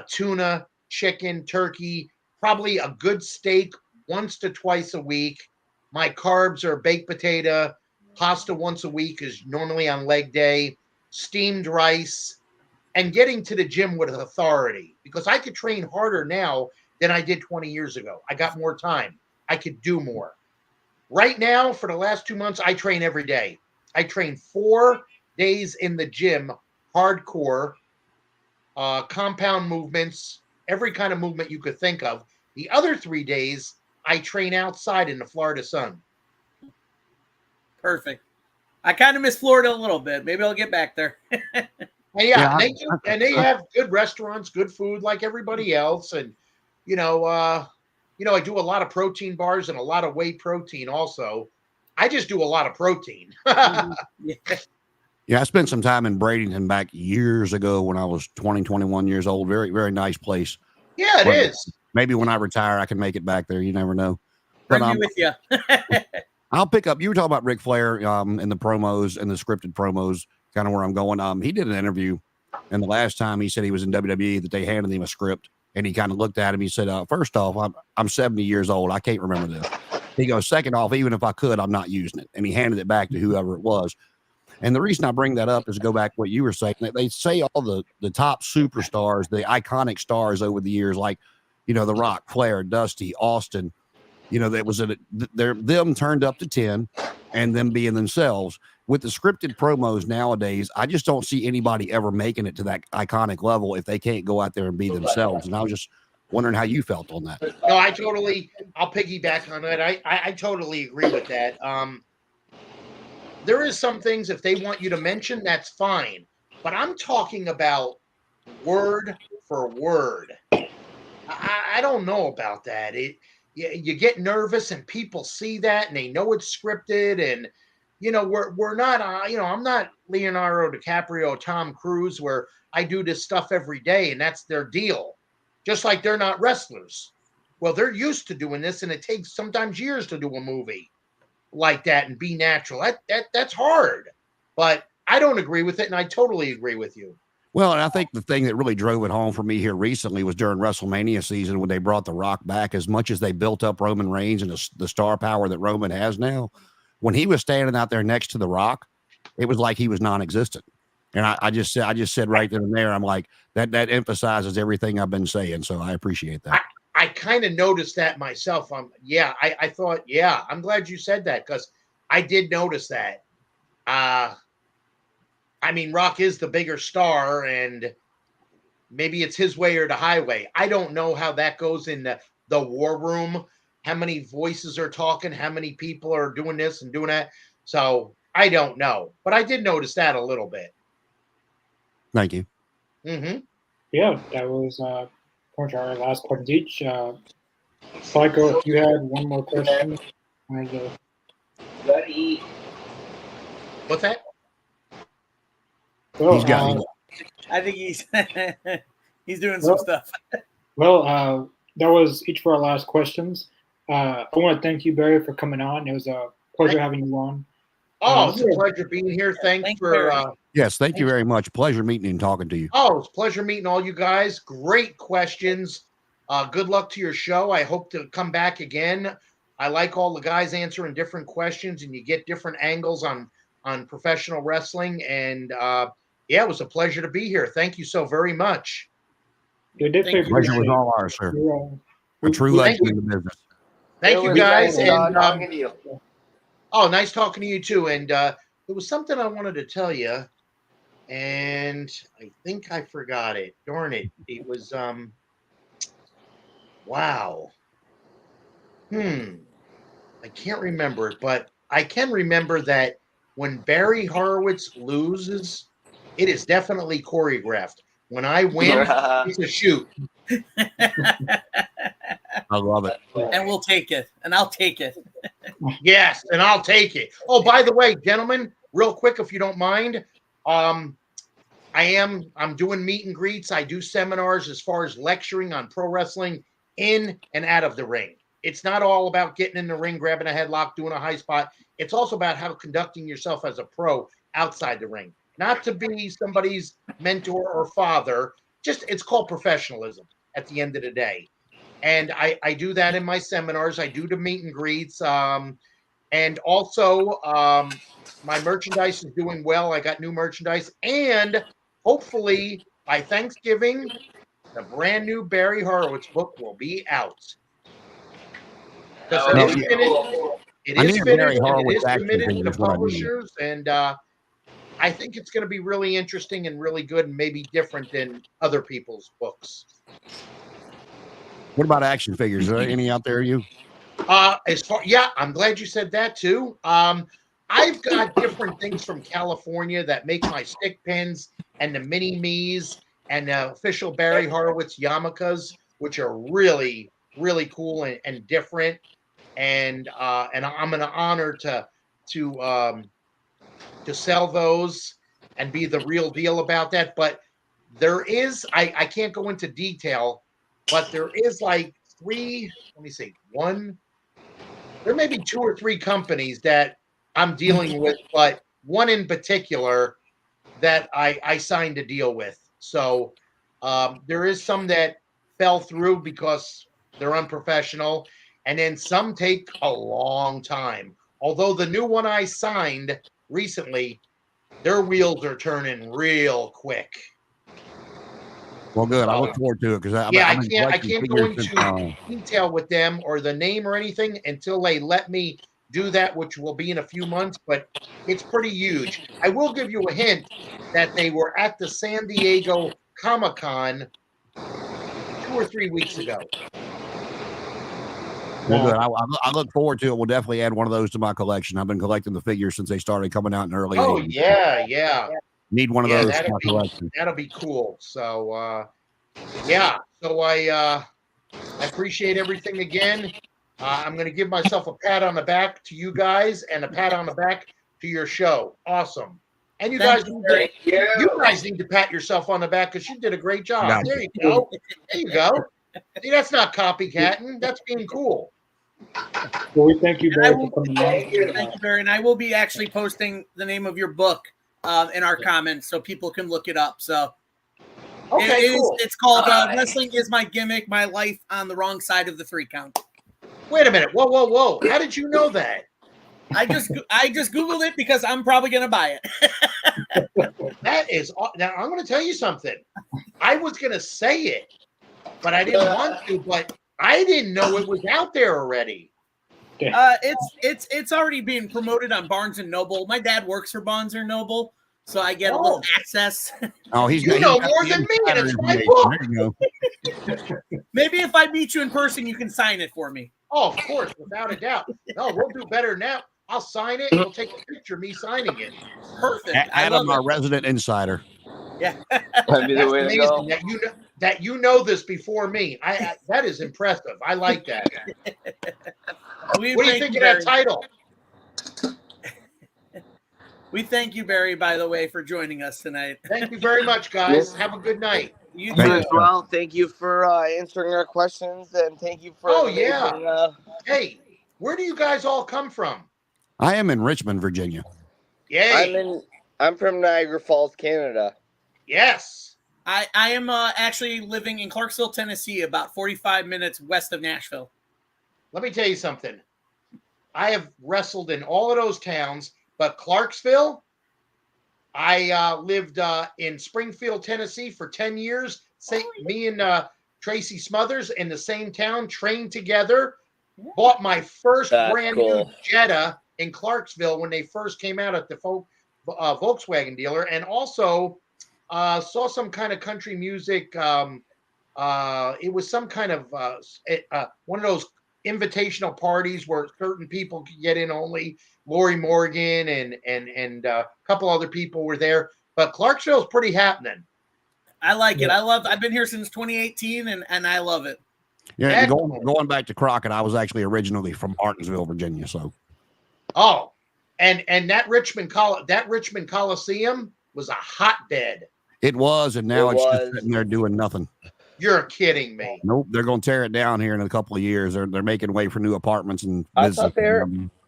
tuna, chicken, turkey, probably a good steak once to twice a week. My carbs are baked potato, pasta once a week is normally on leg day, steamed rice, and getting to the gym with authority, because I could train harder now than I did 20 years ago. I got more time. I could do more. Right now, for the last 2 months, I train every day. I train 4 days in the gym, hardcore, compound movements, every kind of movement you could think of. The other 3 days, I train outside in the Florida sun. Perfect. I kind of miss Florida a little bit. Maybe I'll get back there. And they have good restaurants, good food like everybody else. And, I do a lot of protein bars and a lot of whey protein also. I just do a lot of protein. Yeah, I spent some time in Bradenton back years ago when I was 20, 21 years old. Very, very nice place. Yeah, it is. Maybe when I retire, I can make it back there. You never know. Bring me with you. I'll pick up. You were talking about Ric Flair in the promos and the scripted promos, kind of where I'm going. He did an interview, and the last time he said he was in WWE that they handed him a script, and he kind of looked at him. He said, first off, I'm 70 years old. I can't remember this. He goes, second off, even if I could, I'm not using it. And he handed it back to whoever it was. And the reason I bring that up is to go back to what you were saying. They say all the top superstars, the iconic stars over the years, like, The Rock, Flair, Dusty, Austin, that was them turned up to 10 and them being themselves. With the scripted promos nowadays, I just don't see anybody ever making it to that iconic level if they can't go out there and be themselves. And I was just wondering how you felt on that. No, I'll piggyback on that. I totally agree with that. There is some things, if they want you to mention, that's fine. But I'm talking about word for word. I don't know about that. You get nervous and people see that and they know it's scripted. And, we're not, I'm not Leonardo DiCaprio, Tom Cruise, where I do this stuff every day and that's their deal. Just like they're not wrestlers. Well, they're used to doing this and it takes sometimes years to do a movie like that and be natural. That's hard, but I don't agree with it, and I totally agree with you. Well, and I think the thing that really drove it home for me here recently was during WrestleMania season when they brought The Rock back. As much as they built up Roman Reigns and the star power that Roman has now, when he was standing out there next to The Rock, it was like he was non-existent. And I just said right then and there, I'm like, that emphasizes everything I've been saying. So I appreciate that. I kind of noticed that myself. I thought, I'm glad you said that because I did notice that. Rock is the bigger star and maybe it's his way or the highway. I don't know how that goes in the war room, how many voices are talking, how many people are doing this and doing that. So I don't know, but I did notice that a little bit. Thank you. Mm-hmm. Yeah, that was our last questions each. Psycho, if you had one more question. What's that? Well, he's got. I think he's doing some stuff. Well, that was each for our last questions. I want to thank you, Barry, for coming on. It was a pleasure having you on. Oh, it's a pleasure being here. Thanks for. Yes, thank you very much. Pleasure meeting and talking to you. Oh, it's a pleasure meeting all you guys. Great questions. Good luck to your show. I hope to come back again. I like all the guys answering different questions, and you get different angles on professional wrestling. And it was a pleasure to be here. Thank you so very much. Pleasure was all ours, sir. A true legend in the business. Thank you, guys. And talking to you. Oh, nice talking to you too. And there was something I wanted to tell you, and I think I forgot it. Darn it! It was wow. I can't remember it, but I can remember that when Barry Horowitz loses, it is definitely choreographed. When I win, it's a shoot. I love it. And we'll take it. And I'll take it. Yes, and I'll take it. Oh, by the way, gentlemen, real quick, if you don't mind, I'm doing meet and greets. I do seminars as far as lecturing on pro wrestling in and out of the ring. It's not all about getting in the ring, grabbing a headlock, doing a high spot. It's also about how conducting yourself as a pro outside the ring. Not to be somebody's mentor or father. Just it's called professionalism at the end of the day. And I do that in my seminars. I do the meet and greets. And also my merchandise is doing well. I got new merchandise. And hopefully by Thanksgiving, the brand new Barry Horowitz book will be out. It is committed to publishers. And I think it's going to be really interesting and really good and maybe different than other people's books. What about action figures? Are there any out there, you? I'm glad you said that too. I've got different things from California that make my stick pins and the mini me's and the official Barry Horowitz yarmulkes, which are really, really cool and different. And I'm an honor to to sell those and be the real deal about that. But there is, I can't go into detail, but there is like there may be 2 or 3 companies that I'm dealing with, but one in particular that I signed a deal with. So there is some that fell through because they're unprofessional, and then some take a long time. Although the new one I signed recently, their wheels are turning real quick. Well, good. I look forward to it because I can't go into detail with them or the name or anything until they let me do that, which will be in a few months, but it's pretty huge. I will give you a hint that they were at the San Diego Comic-Con 2 or 3 weeks ago. Well, good. I look forward to it. We'll definitely add one of those to my collection. I've been collecting the figures since they started coming out in the early 80s. Yeah. Need one of those for my collection. That'll be cool. So, So I appreciate everything again. I'm going to give myself a pat on the back to you guys and a pat on the back to your show. Awesome. And you guys need to pat yourself on the back because you did a great job. There you go. There you go. See, that's not copycatting. That's being cool. Well, we thank you, Barry, for coming on. Thank you, Barry. And I will be actually posting the name of your book in our comments so people can look it up. So okay, cool. It's called Wrestling is My Gimmick, My Life on the Wrong Side of the 3 Count. Wait a minute. Whoa. How did you know that? I just Googled it because I'm probably going to buy it. That is – now, I'm going to tell you something. I was going to say it, but I didn't want to. But I didn't know it was out there already. It's already being promoted on Barnes & Noble. My dad works for Barnes & Noble, so I get a little access. Oh, you know more than me, and it's my book. Maybe if I meet you in person, you can sign it for me. Oh, of course, without a doubt. No, we'll do better now. I'll sign it. We'll take a picture of me signing it. Perfect. Adam, our resident insider. Yeah. That'd be the way to go. That you know this before me. That is impressive. I like that. What do you think of that title? We thank you, Barry, by the way, for joining us tonight. Thank you very much, guys. Have a good night. You too as well. Thank you for answering our questions, and thank you for. Oh yeah. Hey, where do you guys all come from? I am in Richmond, Virginia. Yay. I'm from Niagara Falls, Canada. Yes. I am actually living in Clarksville, Tennessee, about 45 minutes west of Nashville. Let me tell you something. I have wrestled in all of those towns, but Clarksville, I lived in Springfield, Tennessee for 10 years. Me and Tracy Smothers in the same town, trained together, bought my first new Jetta in Clarksville when they first came out at the Volkswagen dealer, and also saw some kind of country music. It was some kind of one of those invitational parties where certain people could get in only. Lori Morgan and a couple other people were there, but Clarksville's pretty happening. I like it. I've been here since 2018 and I love it. Yeah, going back to Crockett, I was actually originally from Martinsville, Virginia. So, and that Richmond Coliseum was a hotbed. It was, and now it's just sitting there doing nothing. You're kidding me. Nope, they're going to tear it down here in a couple of years. They're making way for new apartments and business.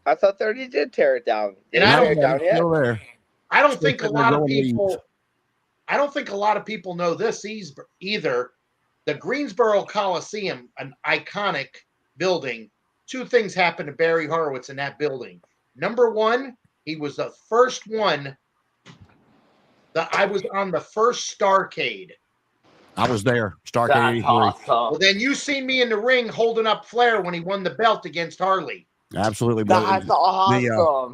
I thought they already did tear it down. And I don't think a lot of people know this either. The Greensboro Coliseum, an iconic building. 2 things happened to Barry Horowitz in that building. Number one, he was the first one that I was on the first Starcade. I was there. Starcade 83. Awesome. Well, then you seen me in the ring holding up Flair when he won the belt against Harley. Absolutely. That's awesome.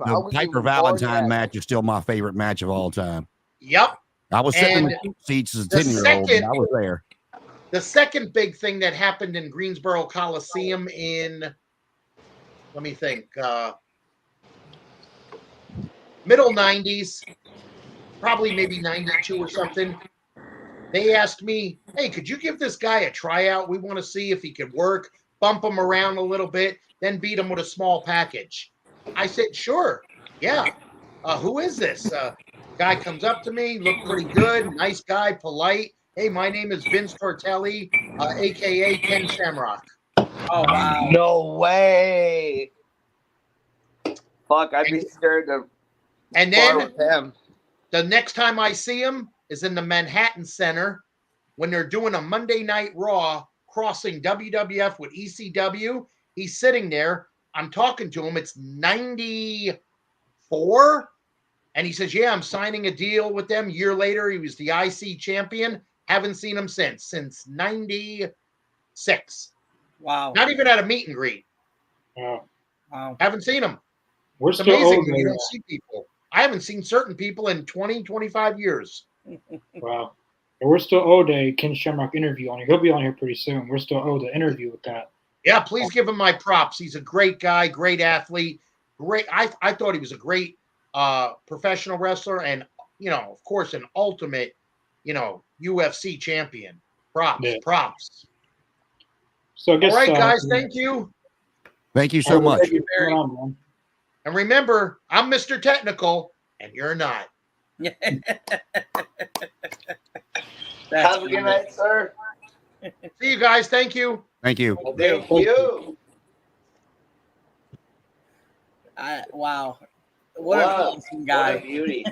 The Piper Valentine match is still my favorite match of all time. Yep. I was sitting in the seats as a 10-year-old. I was there. The second big thing that happened in Greensboro Coliseum in, let me think, middle 90s, probably maybe 92 or something. They asked me, hey, could you give this guy a tryout? We want to see if he could work, bump him around a little bit, then beat him with a small package. I said, sure. Yeah. Who is this? Guy comes up to me, looked pretty good, nice guy, polite. Hey, my name is Vince Tortelli, aka Ken Shamrock. Oh wow! No way. Fuck, I'd be scared to And spar then with him. the next time I see him is in the Manhattan Center when they're doing a Monday Night Raw crossing WWF with ECW. He's sitting there. I'm talking to him. It's 94. And he says, yeah, I'm signing a deal with them. A year later, he was the IC champion. Haven't seen him since 96. Wow! Not even at a meet and greet. Wow. Haven't seen him. We're It's still amazing old. when you don't see people. I haven't seen certain people in 20, 25 years. Wow. And we're still owed a Ken Shamrock interview on here. He'll be on here pretty soon. We're still owed an interview with that. Yeah, please give him my props. He's a great guy, great athlete. Great. I thought he was a great professional wrestler and, of course, an ultimate, UFC champion. Props, Yeah. props. So I guess, All right, guys, thank you. Thank you so much. Thank you for coming on, man. And remember, I'm Mr. Technical, and you're not. Have a good night, sir. See you guys. Thank you. Thank you. Thank you. Wow. What a What guy. a beauty.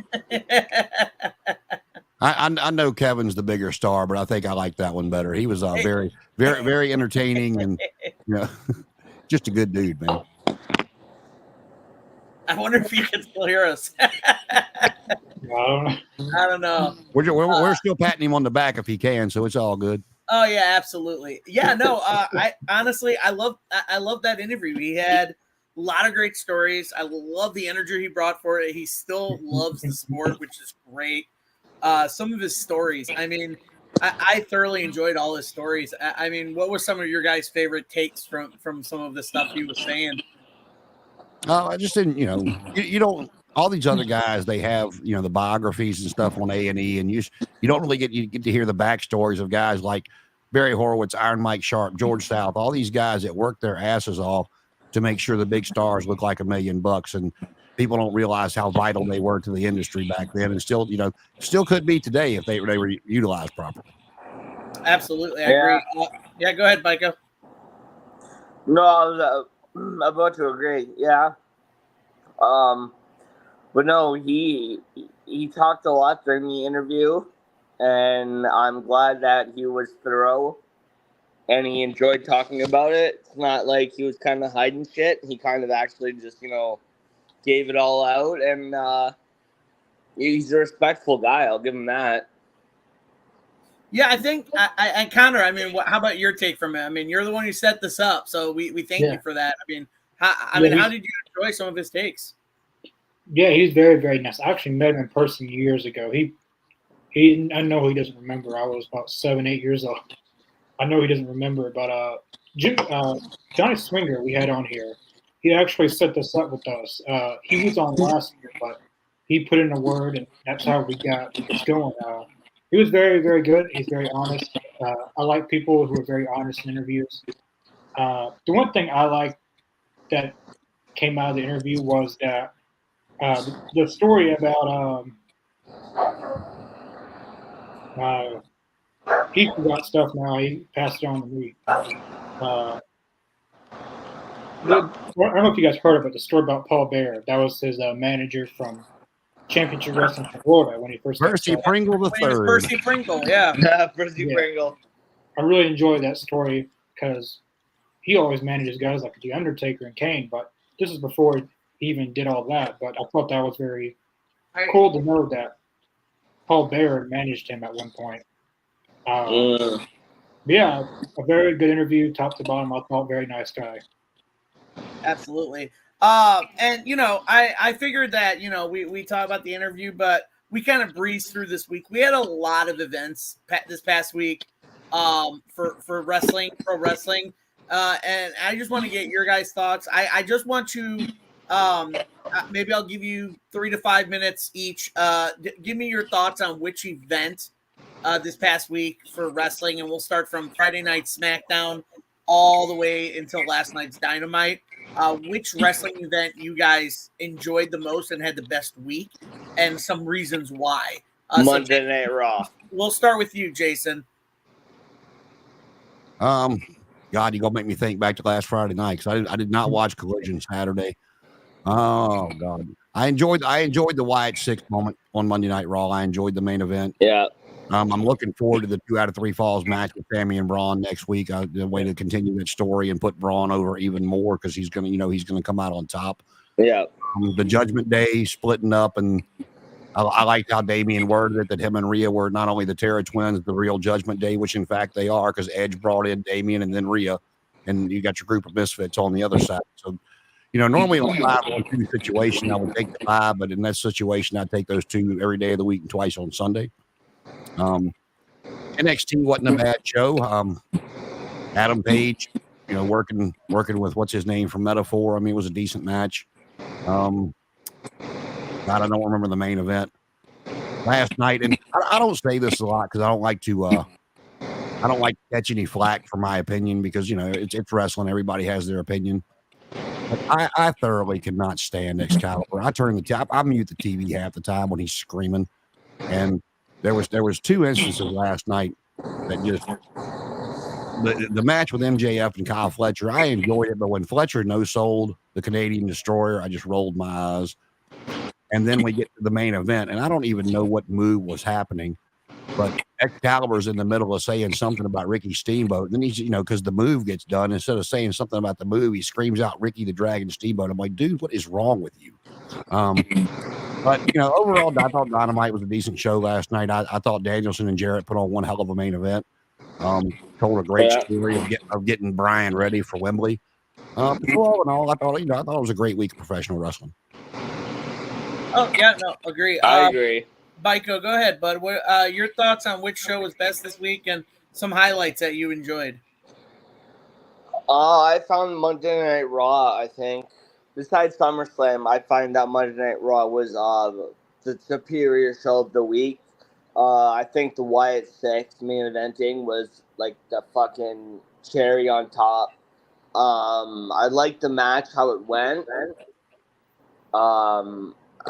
I know Kevin's the bigger star, but I think I like that one better. He was very, very, very entertaining and just a good dude, man. I wonder if you can still hear us. I don't know. We're still patting him on the back if he can, so it's all good. Oh yeah, absolutely. Yeah, no. I honestly, I love that interview. He had a lot of great stories. I love the energy he brought for it. He still loves the sport, which is great. Some of his stories. I mean, I thoroughly enjoyed all his stories. I mean, what were some of your guys' favorite takes from some of the stuff he was saying? I just didn't, you don't. All these other guys, they have, the biographies and stuff on A&E, and you don't really get to hear the backstories of guys like Barry Horowitz, Iron Mike Sharp, George South, all these guys that work their asses off to make sure the big stars look like $1 million bucks, and people don't realize how vital they were to the industry back then, and still could be today if they were utilized properly. Absolutely, I agree. Yeah, go ahead, Micah. No, I was about to agree. Yeah. But no, he talked a lot during the interview, and I'm glad that he was thorough and he enjoyed talking about it. It's not like he was kind of hiding shit. He kind of actually just, gave it all out, and he's a respectful guy. I'll give him that. Yeah, I think I Connor. I mean, how about your take from it? I mean, you're the one who set this up, so we thank you for that. I mean, how did you enjoy some of his takes? Yeah, he's very, very nice. I actually met him in person years ago. I know he doesn't remember. I was about 7, 8 years old. I know he doesn't remember, but Johnny Swinger we had on here. He actually set this up with us. He was on last year, but he put in a word, and that's how we got this going. He was very, very good. He's very honest. I like people who are very honest in interviews. The one thing I liked that came out of the interview was that the story about he forgot stuff now. He passed it on to me. I don't know if you guys heard of it, the story about Paul Bear. That was his manager from Championship Wrestling from Florida when he first Percy Pringle the third. Percy Pringle, yeah. Percy Pringle. I really enjoyed that story because he always manages guys like The Undertaker and Kane, but this is before he even did all that. But I thought that was very cool to know that Paul Bear managed him at one point. Yeah, a very good interview, top to bottom. I thought very nice guy. Absolutely. And I figured that we talk about the interview, but we kind of breezed through this week. We had a lot of events this past week for wrestling, pro wrestling, and I just want to get your guys' thoughts. I just want to maybe I'll give you 3 to 5 minutes each. Give me your thoughts on which event this past week for wrestling, and we'll start from Friday night SmackDown all the way until last night's Dynamite. which wrestling event you guys enjoyed the most and had the best week, and some reasons why. Monday Night Raw. We'll start with you, Jason. God, you're gonna make me think back to last Friday night because I did not watch Collision Saturday. Oh God, I enjoyed the Wyatt Six moment on Monday Night Raw. I enjoyed the main event. Yeah. I'm looking forward to the 2 out of 3 falls match with Sammy and Braun next week. The way to continue that story and put Braun over even more because he's gonna come out on top. Yeah. The Judgment Day splitting up, and I liked how Damian worded it that him and Rhea were not only the Terra Twins, the real Judgment Day, which in fact they are, because Edge brought in Damian and then Rhea, and you got your group of misfits on the other side. So, normally in a 5-on-2 situation, I would take the 5, but in that situation, I'd take those 2 every day of the week and twice on Sunday. NXT wasn't a bad show. Adam Page, working with what's his name from Metaphor. I mean, it was a decent match. God, I don't remember the main event last night, and I don't say this a lot because I don't like to catch any flack for my opinion because it's wrestling. Everybody has their opinion. But I thoroughly could not stand Excalibur. I mute the TV half the time when he's screaming, and there was 2 instances last night that just the match with MJF and Kyle Fletcher. I enjoyed it, but when Fletcher no-sold the Canadian Destroyer, I just rolled my eyes. And then we get to the main event, and I don't even know what move was happening, but Excalibur's in the middle of saying something about Ricky Steamboat. And then he's, because the move gets done, instead of saying something about the move, he screams out Ricky the Dragon Steamboat. I'm like, dude, what is wrong with you? But, overall, I thought Dynamite was a decent show last night. I thought Danielson and Jarrett put on one hell of a main event. Told a great story of getting Brian ready for Wembley. So all in all, I thought it was a great week of professional wrestling. Oh, yeah, no, agree. I agree. Baiko, go ahead, bud. What, your thoughts on which show was best this week and some highlights that you enjoyed? I found Monday Night Raw, I think. Besides SummerSlam, I find that Monday Night Raw was the superior show of the week. I think the Wyatt Six main eventing was like the fucking cherry on top. I liked the match, how it went.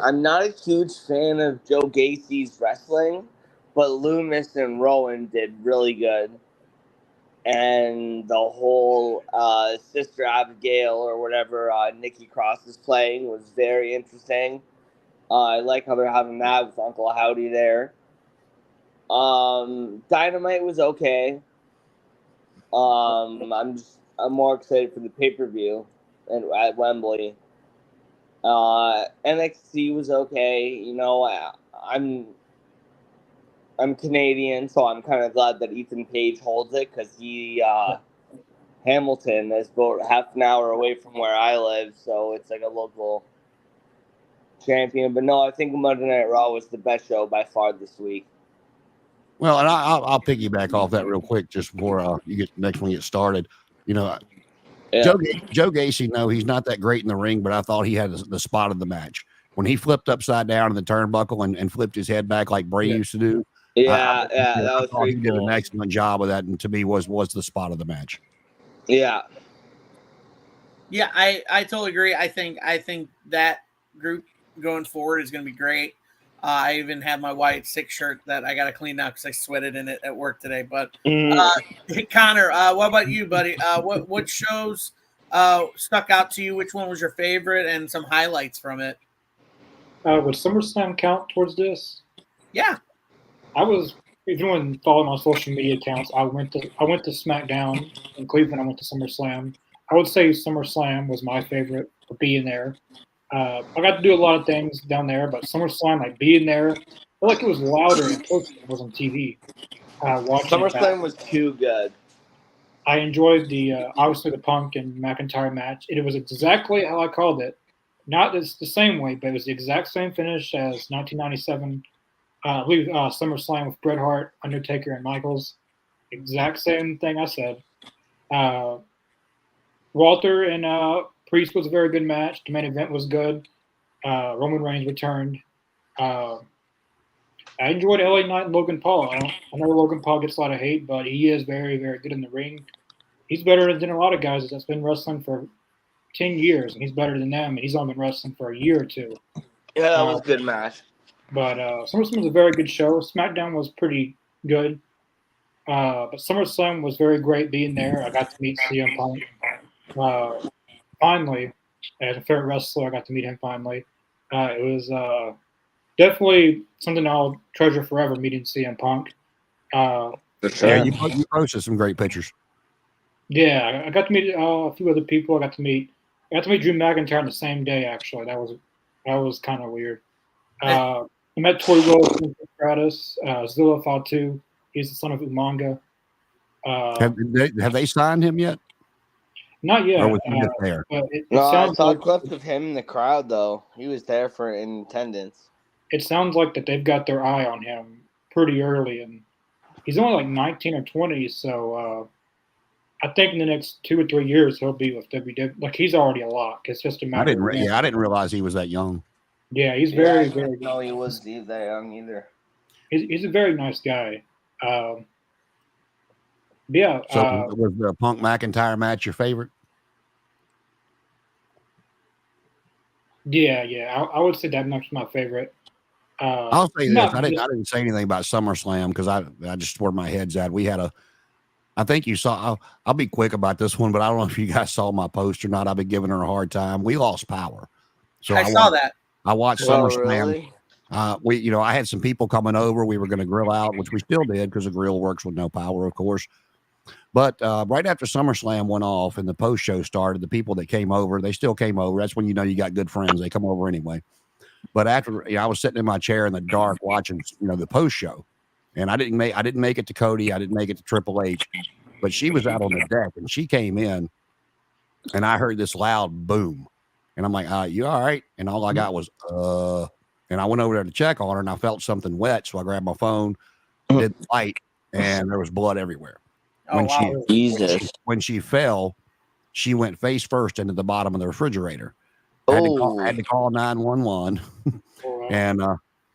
I'm not a huge fan of Joe Gacy's wrestling, but Loomis and Rowan did really good. And the whole Sister Abigail or whatever Nikki Cross is playing was very interesting. I like how they're having that with Uncle Howdy there. Dynamite was okay. I'm more excited for the pay-per-view at Wembley. NXT was okay. I'm Canadian, so I'm kind of glad that Ethan Page holds it because Hamilton is about half an hour away from where I live, so it's like a local champion. But no, I think Monday Night Raw was the best show by far this week. Well, and I'll piggyback off that real quick just before you get the next one get started. Yeah. Joe Gacy, no, he's not that great in the ring, but I thought he had the spot of the match when he flipped upside down in the turnbuckle and flipped his head back like Bray used to do. That was pretty he cool. did an excellent job of that, and to me was the spot of the match. Yeah, I totally agree. I think that group going forward is going to be great. I even have my Wyatt Six shirt that I got to clean out because I sweated in it at work today. But Connor, what about you, buddy? What shows stuck out to you? Which one was your favorite, and some highlights from it? Would SummerSlam count towards this? Yeah. I was, if anyone followed my social media accounts, I went to SmackDown in Cleveland. I went to SummerSlam. I would say SummerSlam was my favorite for being there. I got to do a lot of things down there, but SummerSlam, like being there, I feel like it was louder in person than it was on TV. SummerSlam was too good. I enjoyed obviously the Punk and McIntyre match. It was exactly how I called it. Not the same way, but it was the exact same finish as 1997. I believe SummerSlam with Bret Hart, Undertaker, and Michaels. Exact same thing I said. Walter and Priest was a very good match. The main event was good. Roman Reigns returned. I enjoyed LA Knight and Logan Paul. I know Logan Paul gets a lot of hate, but he is very, very good in the ring. He's better than a lot of guys that's been wrestling for 10 years, and he's better than them, and he's only been wrestling for a year or two. Yeah, that was a good match. But SummerSlam was a very good show. SmackDown was pretty good. But SummerSlam was very great being there. I got to meet CM Punk. Finally, as a favorite wrestler, I got to meet him finally. It was definitely something I'll treasure forever, meeting CM Punk. Yeah, you posted some great pictures. Yeah, I got to meet a few other people. I got to meet Drew McIntyre on the same day. Actually, that was kind of weird. I met Tori Wilson, Stratus, Zilla Fatu. He's the son of Umanga. Have they signed him yet? Not yet. Or was he just there? No, I saw clips of him in the crowd though. He was there in attendance. It sounds like that they've got their eye on him pretty early, and he's only like 19 or 20. So I think in the next 2 or 3 years he'll be with WWE. Like he's already a lock. It's just a matter. I didn't realize he was that young. Yeah, he's very. I didn't know he was that young either. He's a very nice guy. Yeah. So was the Punk McIntyre match your favorite? Yeah. I would say that match is my favorite. I'll say this: I didn't say anything about SummerSlam because I just where my head's at. We had I think you saw. I'll be quick about this one, but I don't know if you guys saw my post or not. I've been giving her a hard time. We lost power. So I saw that. I watched SummerSlam. Really? I had some people coming over. We were going to grill out, which we still did because the grill works with no power, of course. But right after SummerSlam went off and the post show started, the people that came over, they still came over. That's when you know you got good friends. They come over anyway. But after I was sitting in my chair in the dark watching, the post show, and I didn't make it to Cody. I didn't make it to Triple H, but she was out on the deck and she came in, and I heard this loud boom, and I'm like, "You all right?" And all I got was and I went over there to check on her, and I felt something wet, so I grabbed my phone, did the light, and there was blood everywhere. When she fell, she went face first into the bottom of the refrigerator. I had to call 911, and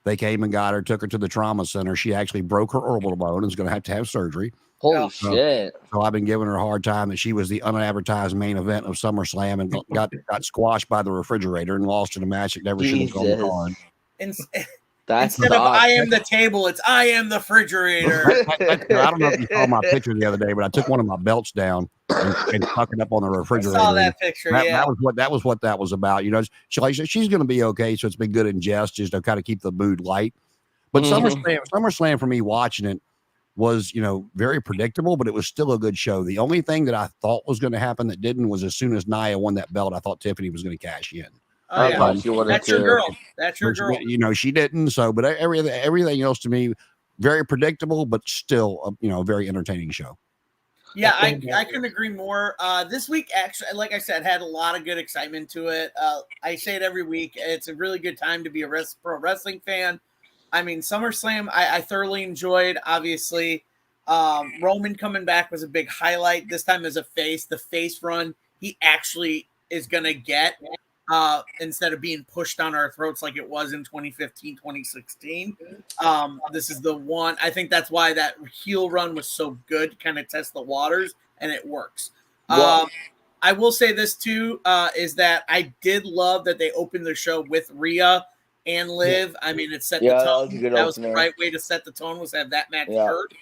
they came and got her, took her to the trauma center. She actually broke her orbital bone and is going to have surgery. Holy shit. So I've been giving her a hard time that she was the unadvertised main event of SummerSlam and got squashed by the refrigerator and lost in a match that never should have gone on. Instead of I am the table, it's I am the refrigerator. I don't know if you saw my picture the other day, but I took one of my belts down and stuck it up on the refrigerator. I saw that picture. That was what that was about. She's going to be okay. So it's been good in jest, just to kind of keep the mood light. But SummerSlam for me watching it was, very predictable, but it was still a good show. The only thing that I thought was going to happen that didn't was as soon as Nia won that belt, I thought Tiffany was going to cash in. Oh, yeah. That's your girl. That's your girl. She didn't. So, but everything else to me, very predictable, but still, a very entertaining show. Yeah, I couldn't agree more. This week, actually, like I said, had a lot of good excitement to it. I say it every week. It's a really good time to be a pro wrestling fan. I mean, SummerSlam, I thoroughly enjoyed. Obviously, Roman coming back was a big highlight. This time as a face, the face run he actually is going to get. Instead of being pushed down our throats like it was in 2015, 2016. This is the one. I think that's why that heel run was so good, kind of test the waters, and it works. I will say this too, is that I did love that they opened the show with Rhea and Liv. I mean, it set the tone. That was the right way to set the tone, was to have that match hurt.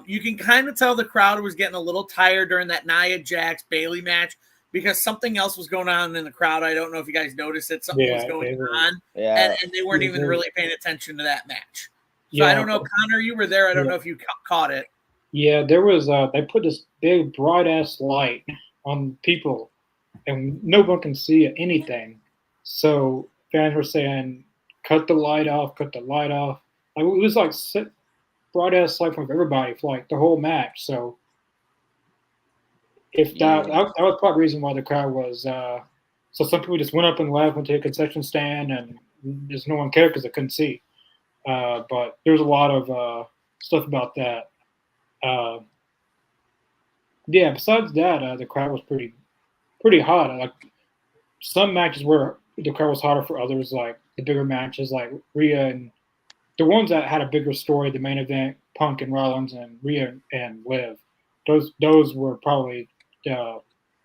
You can kind of tell the crowd was getting a little tired during that Nia Jax Bayley match, because something else was going on in the crowd. I don't know if you guys noticed it. Something was going on, and they weren't even really paying attention to that match. So I don't know, Connor, you were there. I don't know if you caught it. Yeah, there was. They put this big bright-ass light on people, and no one can see anything. So fans were saying, cut the light off, cut the light off. Like, it was like bright-ass light from everybody for like the whole match. So if that was probably the reason why the crowd was so some people just went up and left, went to a concession stand, and just no one cared because they couldn't see. But there's a lot of stuff about that. Besides that, the crowd was pretty hot. Like some matches where the crowd was hotter for others, like the bigger matches, like Rhea and the ones that had a bigger story, the main event, Punk and Rollins and Rhea and Liv. Those were probably and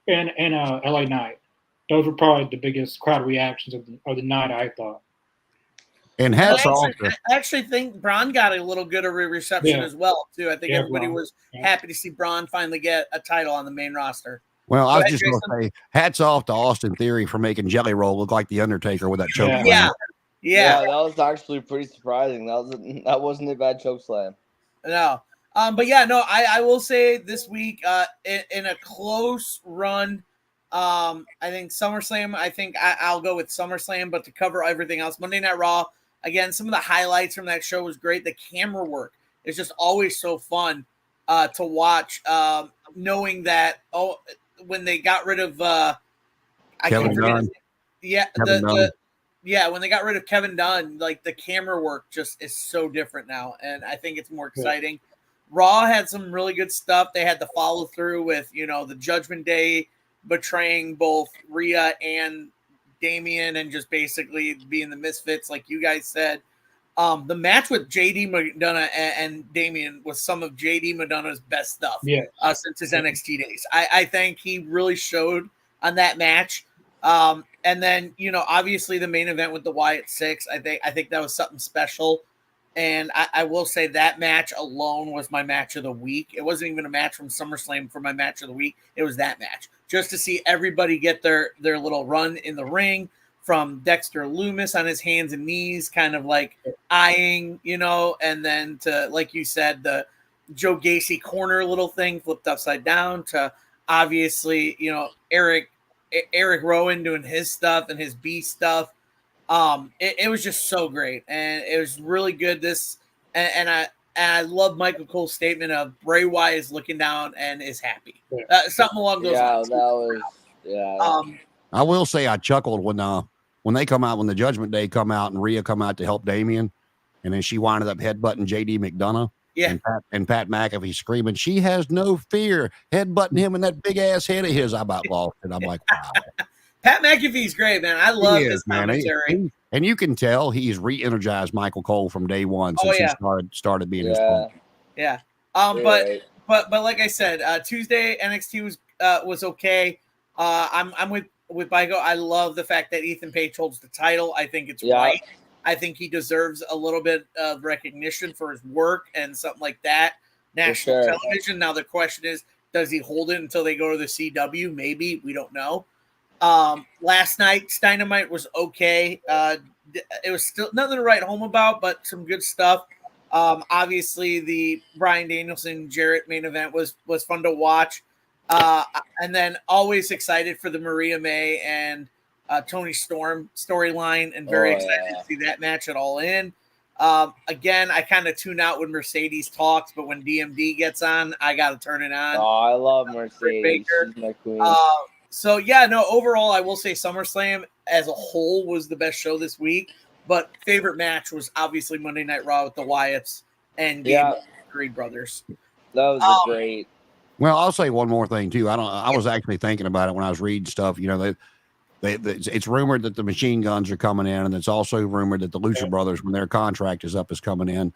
LA Knight. those were probably the biggest crowd reactions of the night, I thought. And hats off to I actually think Braun got a little good of a reception as well, too. I think everybody Braun. was happy to see Braun finally get a title on the main roster. Well, I was just going to say, hats off to Austin Theory for making Jelly Roll look like the Undertaker with that choke slam. Yeah, that was actually pretty surprising. That wasn't a bad choke slam. No. But yeah, no, I will say this week, in a close run, I think SummerSlam, I'll go with SummerSlam, but to cover everything else, Monday Night Raw, again, some of the highlights from that show was great. The camera work is just always so fun to watch, knowing that, when they got rid of Kevin Dunn. When they got rid of Kevin Dunn, like the camera work just is so different now, and I think it's more exciting. Raw had some really good stuff. They had the follow through with, the Judgment Day betraying both Rhea and Damian and just basically being the misfits, like you guys said. The match with JD McDonough and Damian was some of JD McDonough's best stuff since his NXT days. I think he really showed on that match. And then, obviously the main event with the Wyatt Six, I think that was something special. And I will say that match alone was my match of the week. It wasn't even a match from SummerSlam for my match of the week. It was that match. Just to see everybody get their little run in the ring, from Dexter Lumis on his hands and knees, kind of like eyeing, and then to, like you said, the Joe Gacy corner little thing flipped upside down, to obviously, Eric Rowan doing his stuff and his B stuff. It was just so great, and it was really good. And I love Michael Cole's statement of Bray Wyatt is looking down and is happy. Something along those lines. I will say I chuckled when they come out, when the Judgment Day come out and Rhea come out to help Damian, and then she winded up headbutting JD McDonough. Yeah. And Pat McAfee screaming, "She has no fear," headbutting him in that big ass head of his. I about lost it. I'm like, wow. Pat McAfee's great, man. I love his commentary. And you can tell he's re-energized Michael Cole from day one since he started being his player. Yeah. But like I said, Tuesday NXT was okay. I'm with Bigo. I love the fact that Ethan Page holds the title. I think it's right. I think he deserves a little bit of recognition for his work and something like that. National television. Now the question is, does he hold it until they go to the CW? Maybe. We don't know. Last night, Dynamite was okay. It was still nothing to write home about, but some good stuff. Obviously, the Bryan Danielson Jarrett main event was fun to watch. And then always excited for the Maria May and Tony Storm storyline, and very excited to see that match at All In. Again, I kind of tune out when Mercedes talks, but when DMD gets on, I got to turn it on. Oh, I love Mercedes. She's my queen. So, yeah, no, overall, I will say SummerSlam as a whole was the best show this week. But favorite match was obviously Monday Night Raw with the Wyatts and Creed brothers. That was great. Well, I'll say one more thing, too. I was actually thinking about it when I was reading stuff. It's rumored that the Machine Guns are coming in, and it's also rumored that the Lucha Brothers, when their contract is up, is coming in.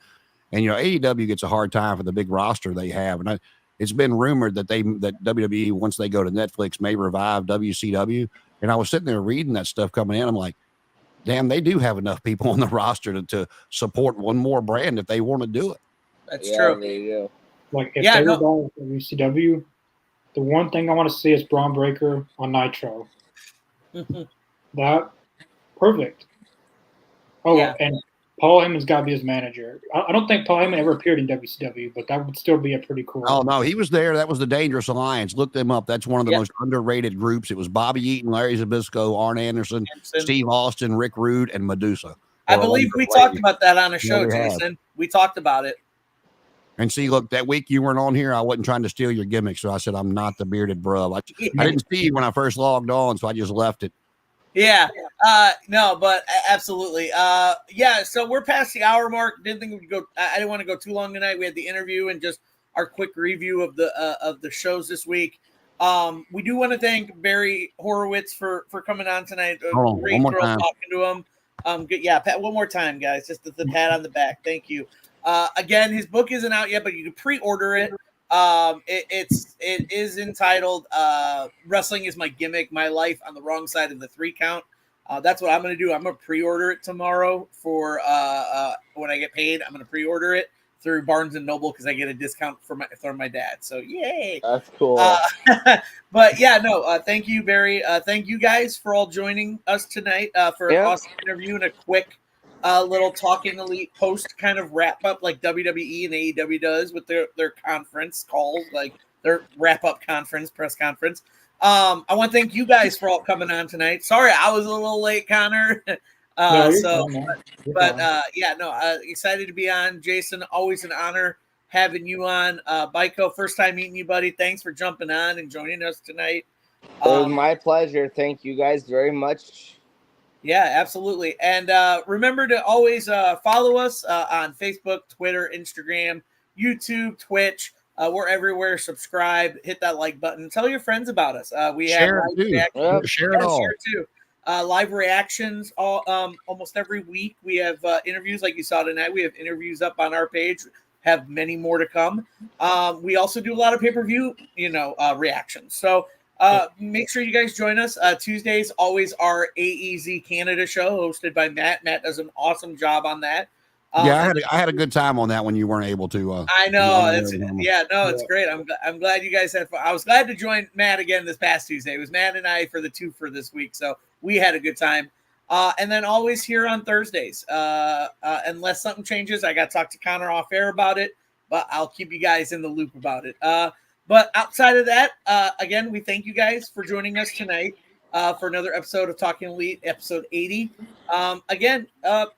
And, AEW gets a hard time for the big roster they have. And it's been rumored that WWE, once they go to Netflix, may revive WCW. And I was sitting there reading that stuff coming in. I'm like, damn, they do have enough people on the roster to support one more brand if they want to do it. That's true. There you go. Like, if they were going to WCW, the one thing I want to see is Braun Breaker on Nitro. That perfect. And Paul Heyman's got to be his manager. I don't think Paul Heyman ever appeared in WCW, but that would still be a pretty cool. Oh, no, he was there. That was the Dangerous Alliance. Look them up. That's one of the most underrated groups. It was Bobby Eaton, Larry Zbyszko, Arn Anderson, Steve Austin, Rick Rude, and Medusa. I believe we talked about that on a show, Jason. We talked about it. And see, look, that week you weren't on here, I wasn't trying to steal your gimmick, so I said, I'm not the bearded bro. I didn't see you when I first logged on, so I just left it. Yeah. No, but absolutely. So we're past the hour mark. Didn't think we could go. I didn't want to go too long tonight. We had the interview and just our quick review of the shows this week. We do want to thank Barry Horowitz for coming on tonight. Great girl talking to him. Good, pat one more time, guys. Just the pat on the back. Thank you. Again, his book isn't out yet, but you can pre-order it. It is entitled "Wrestling Is My Gimmick: My Life on the Wrong Side of the 3 Count." That's what I'm going to do. I'm going to pre-order it tomorrow for when I get paid. I'm going to pre-order it through Barnes and Noble because I get a discount from my dad. So yay! That's cool. But yeah, no. Thank you, Barry. Thank you guys for all joining us tonight for an awesome interview and a quick little Talking Elite post kind of wrap up like WWE and AEW does with their conference calls, like their wrap up press conference. I want to thank you guys for all coming on tonight. Sorry, I was a little late, Connor. Excited to be on. Jason, always an honor having you on. Baiko, first time meeting you, buddy. Thanks for jumping on and joining us tonight. It was my pleasure. Thank you guys very much. Yeah, absolutely. And remember to always follow us on Facebook, Twitter, Instagram, YouTube, Twitch. We're everywhere. Subscribe, hit that like button. Tell your friends about us. We Share have it too. Share it all. Share it too. Live reactions almost every week. We have interviews like you saw tonight. We have interviews up on our page. Have many more to come. We also do a lot of pay-per-view, reactions. So make sure you guys join us. Tuesdays always our AEZ Canada show hosted by Matt. Matt does an awesome job on that. I had a good time on that when you weren't able to. I know. It's great. I'm glad you guys had fun. I was glad to join Matt again this past Tuesday. It was Matt and I for the 2 for this week. So we had a good time. And then always here on Thursdays. Unless something changes, I got to talk to Connor off air about it, but I'll keep you guys in the loop about it. But outside of that, again, we thank you guys for joining us tonight for another episode of Talking Elite, episode 80. Again,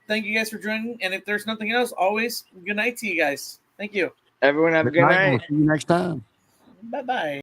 thank you guys for joining. And if there's nothing else, always good night to you guys. Thank you. Everyone have a good night. We'll see you next time. Bye-bye.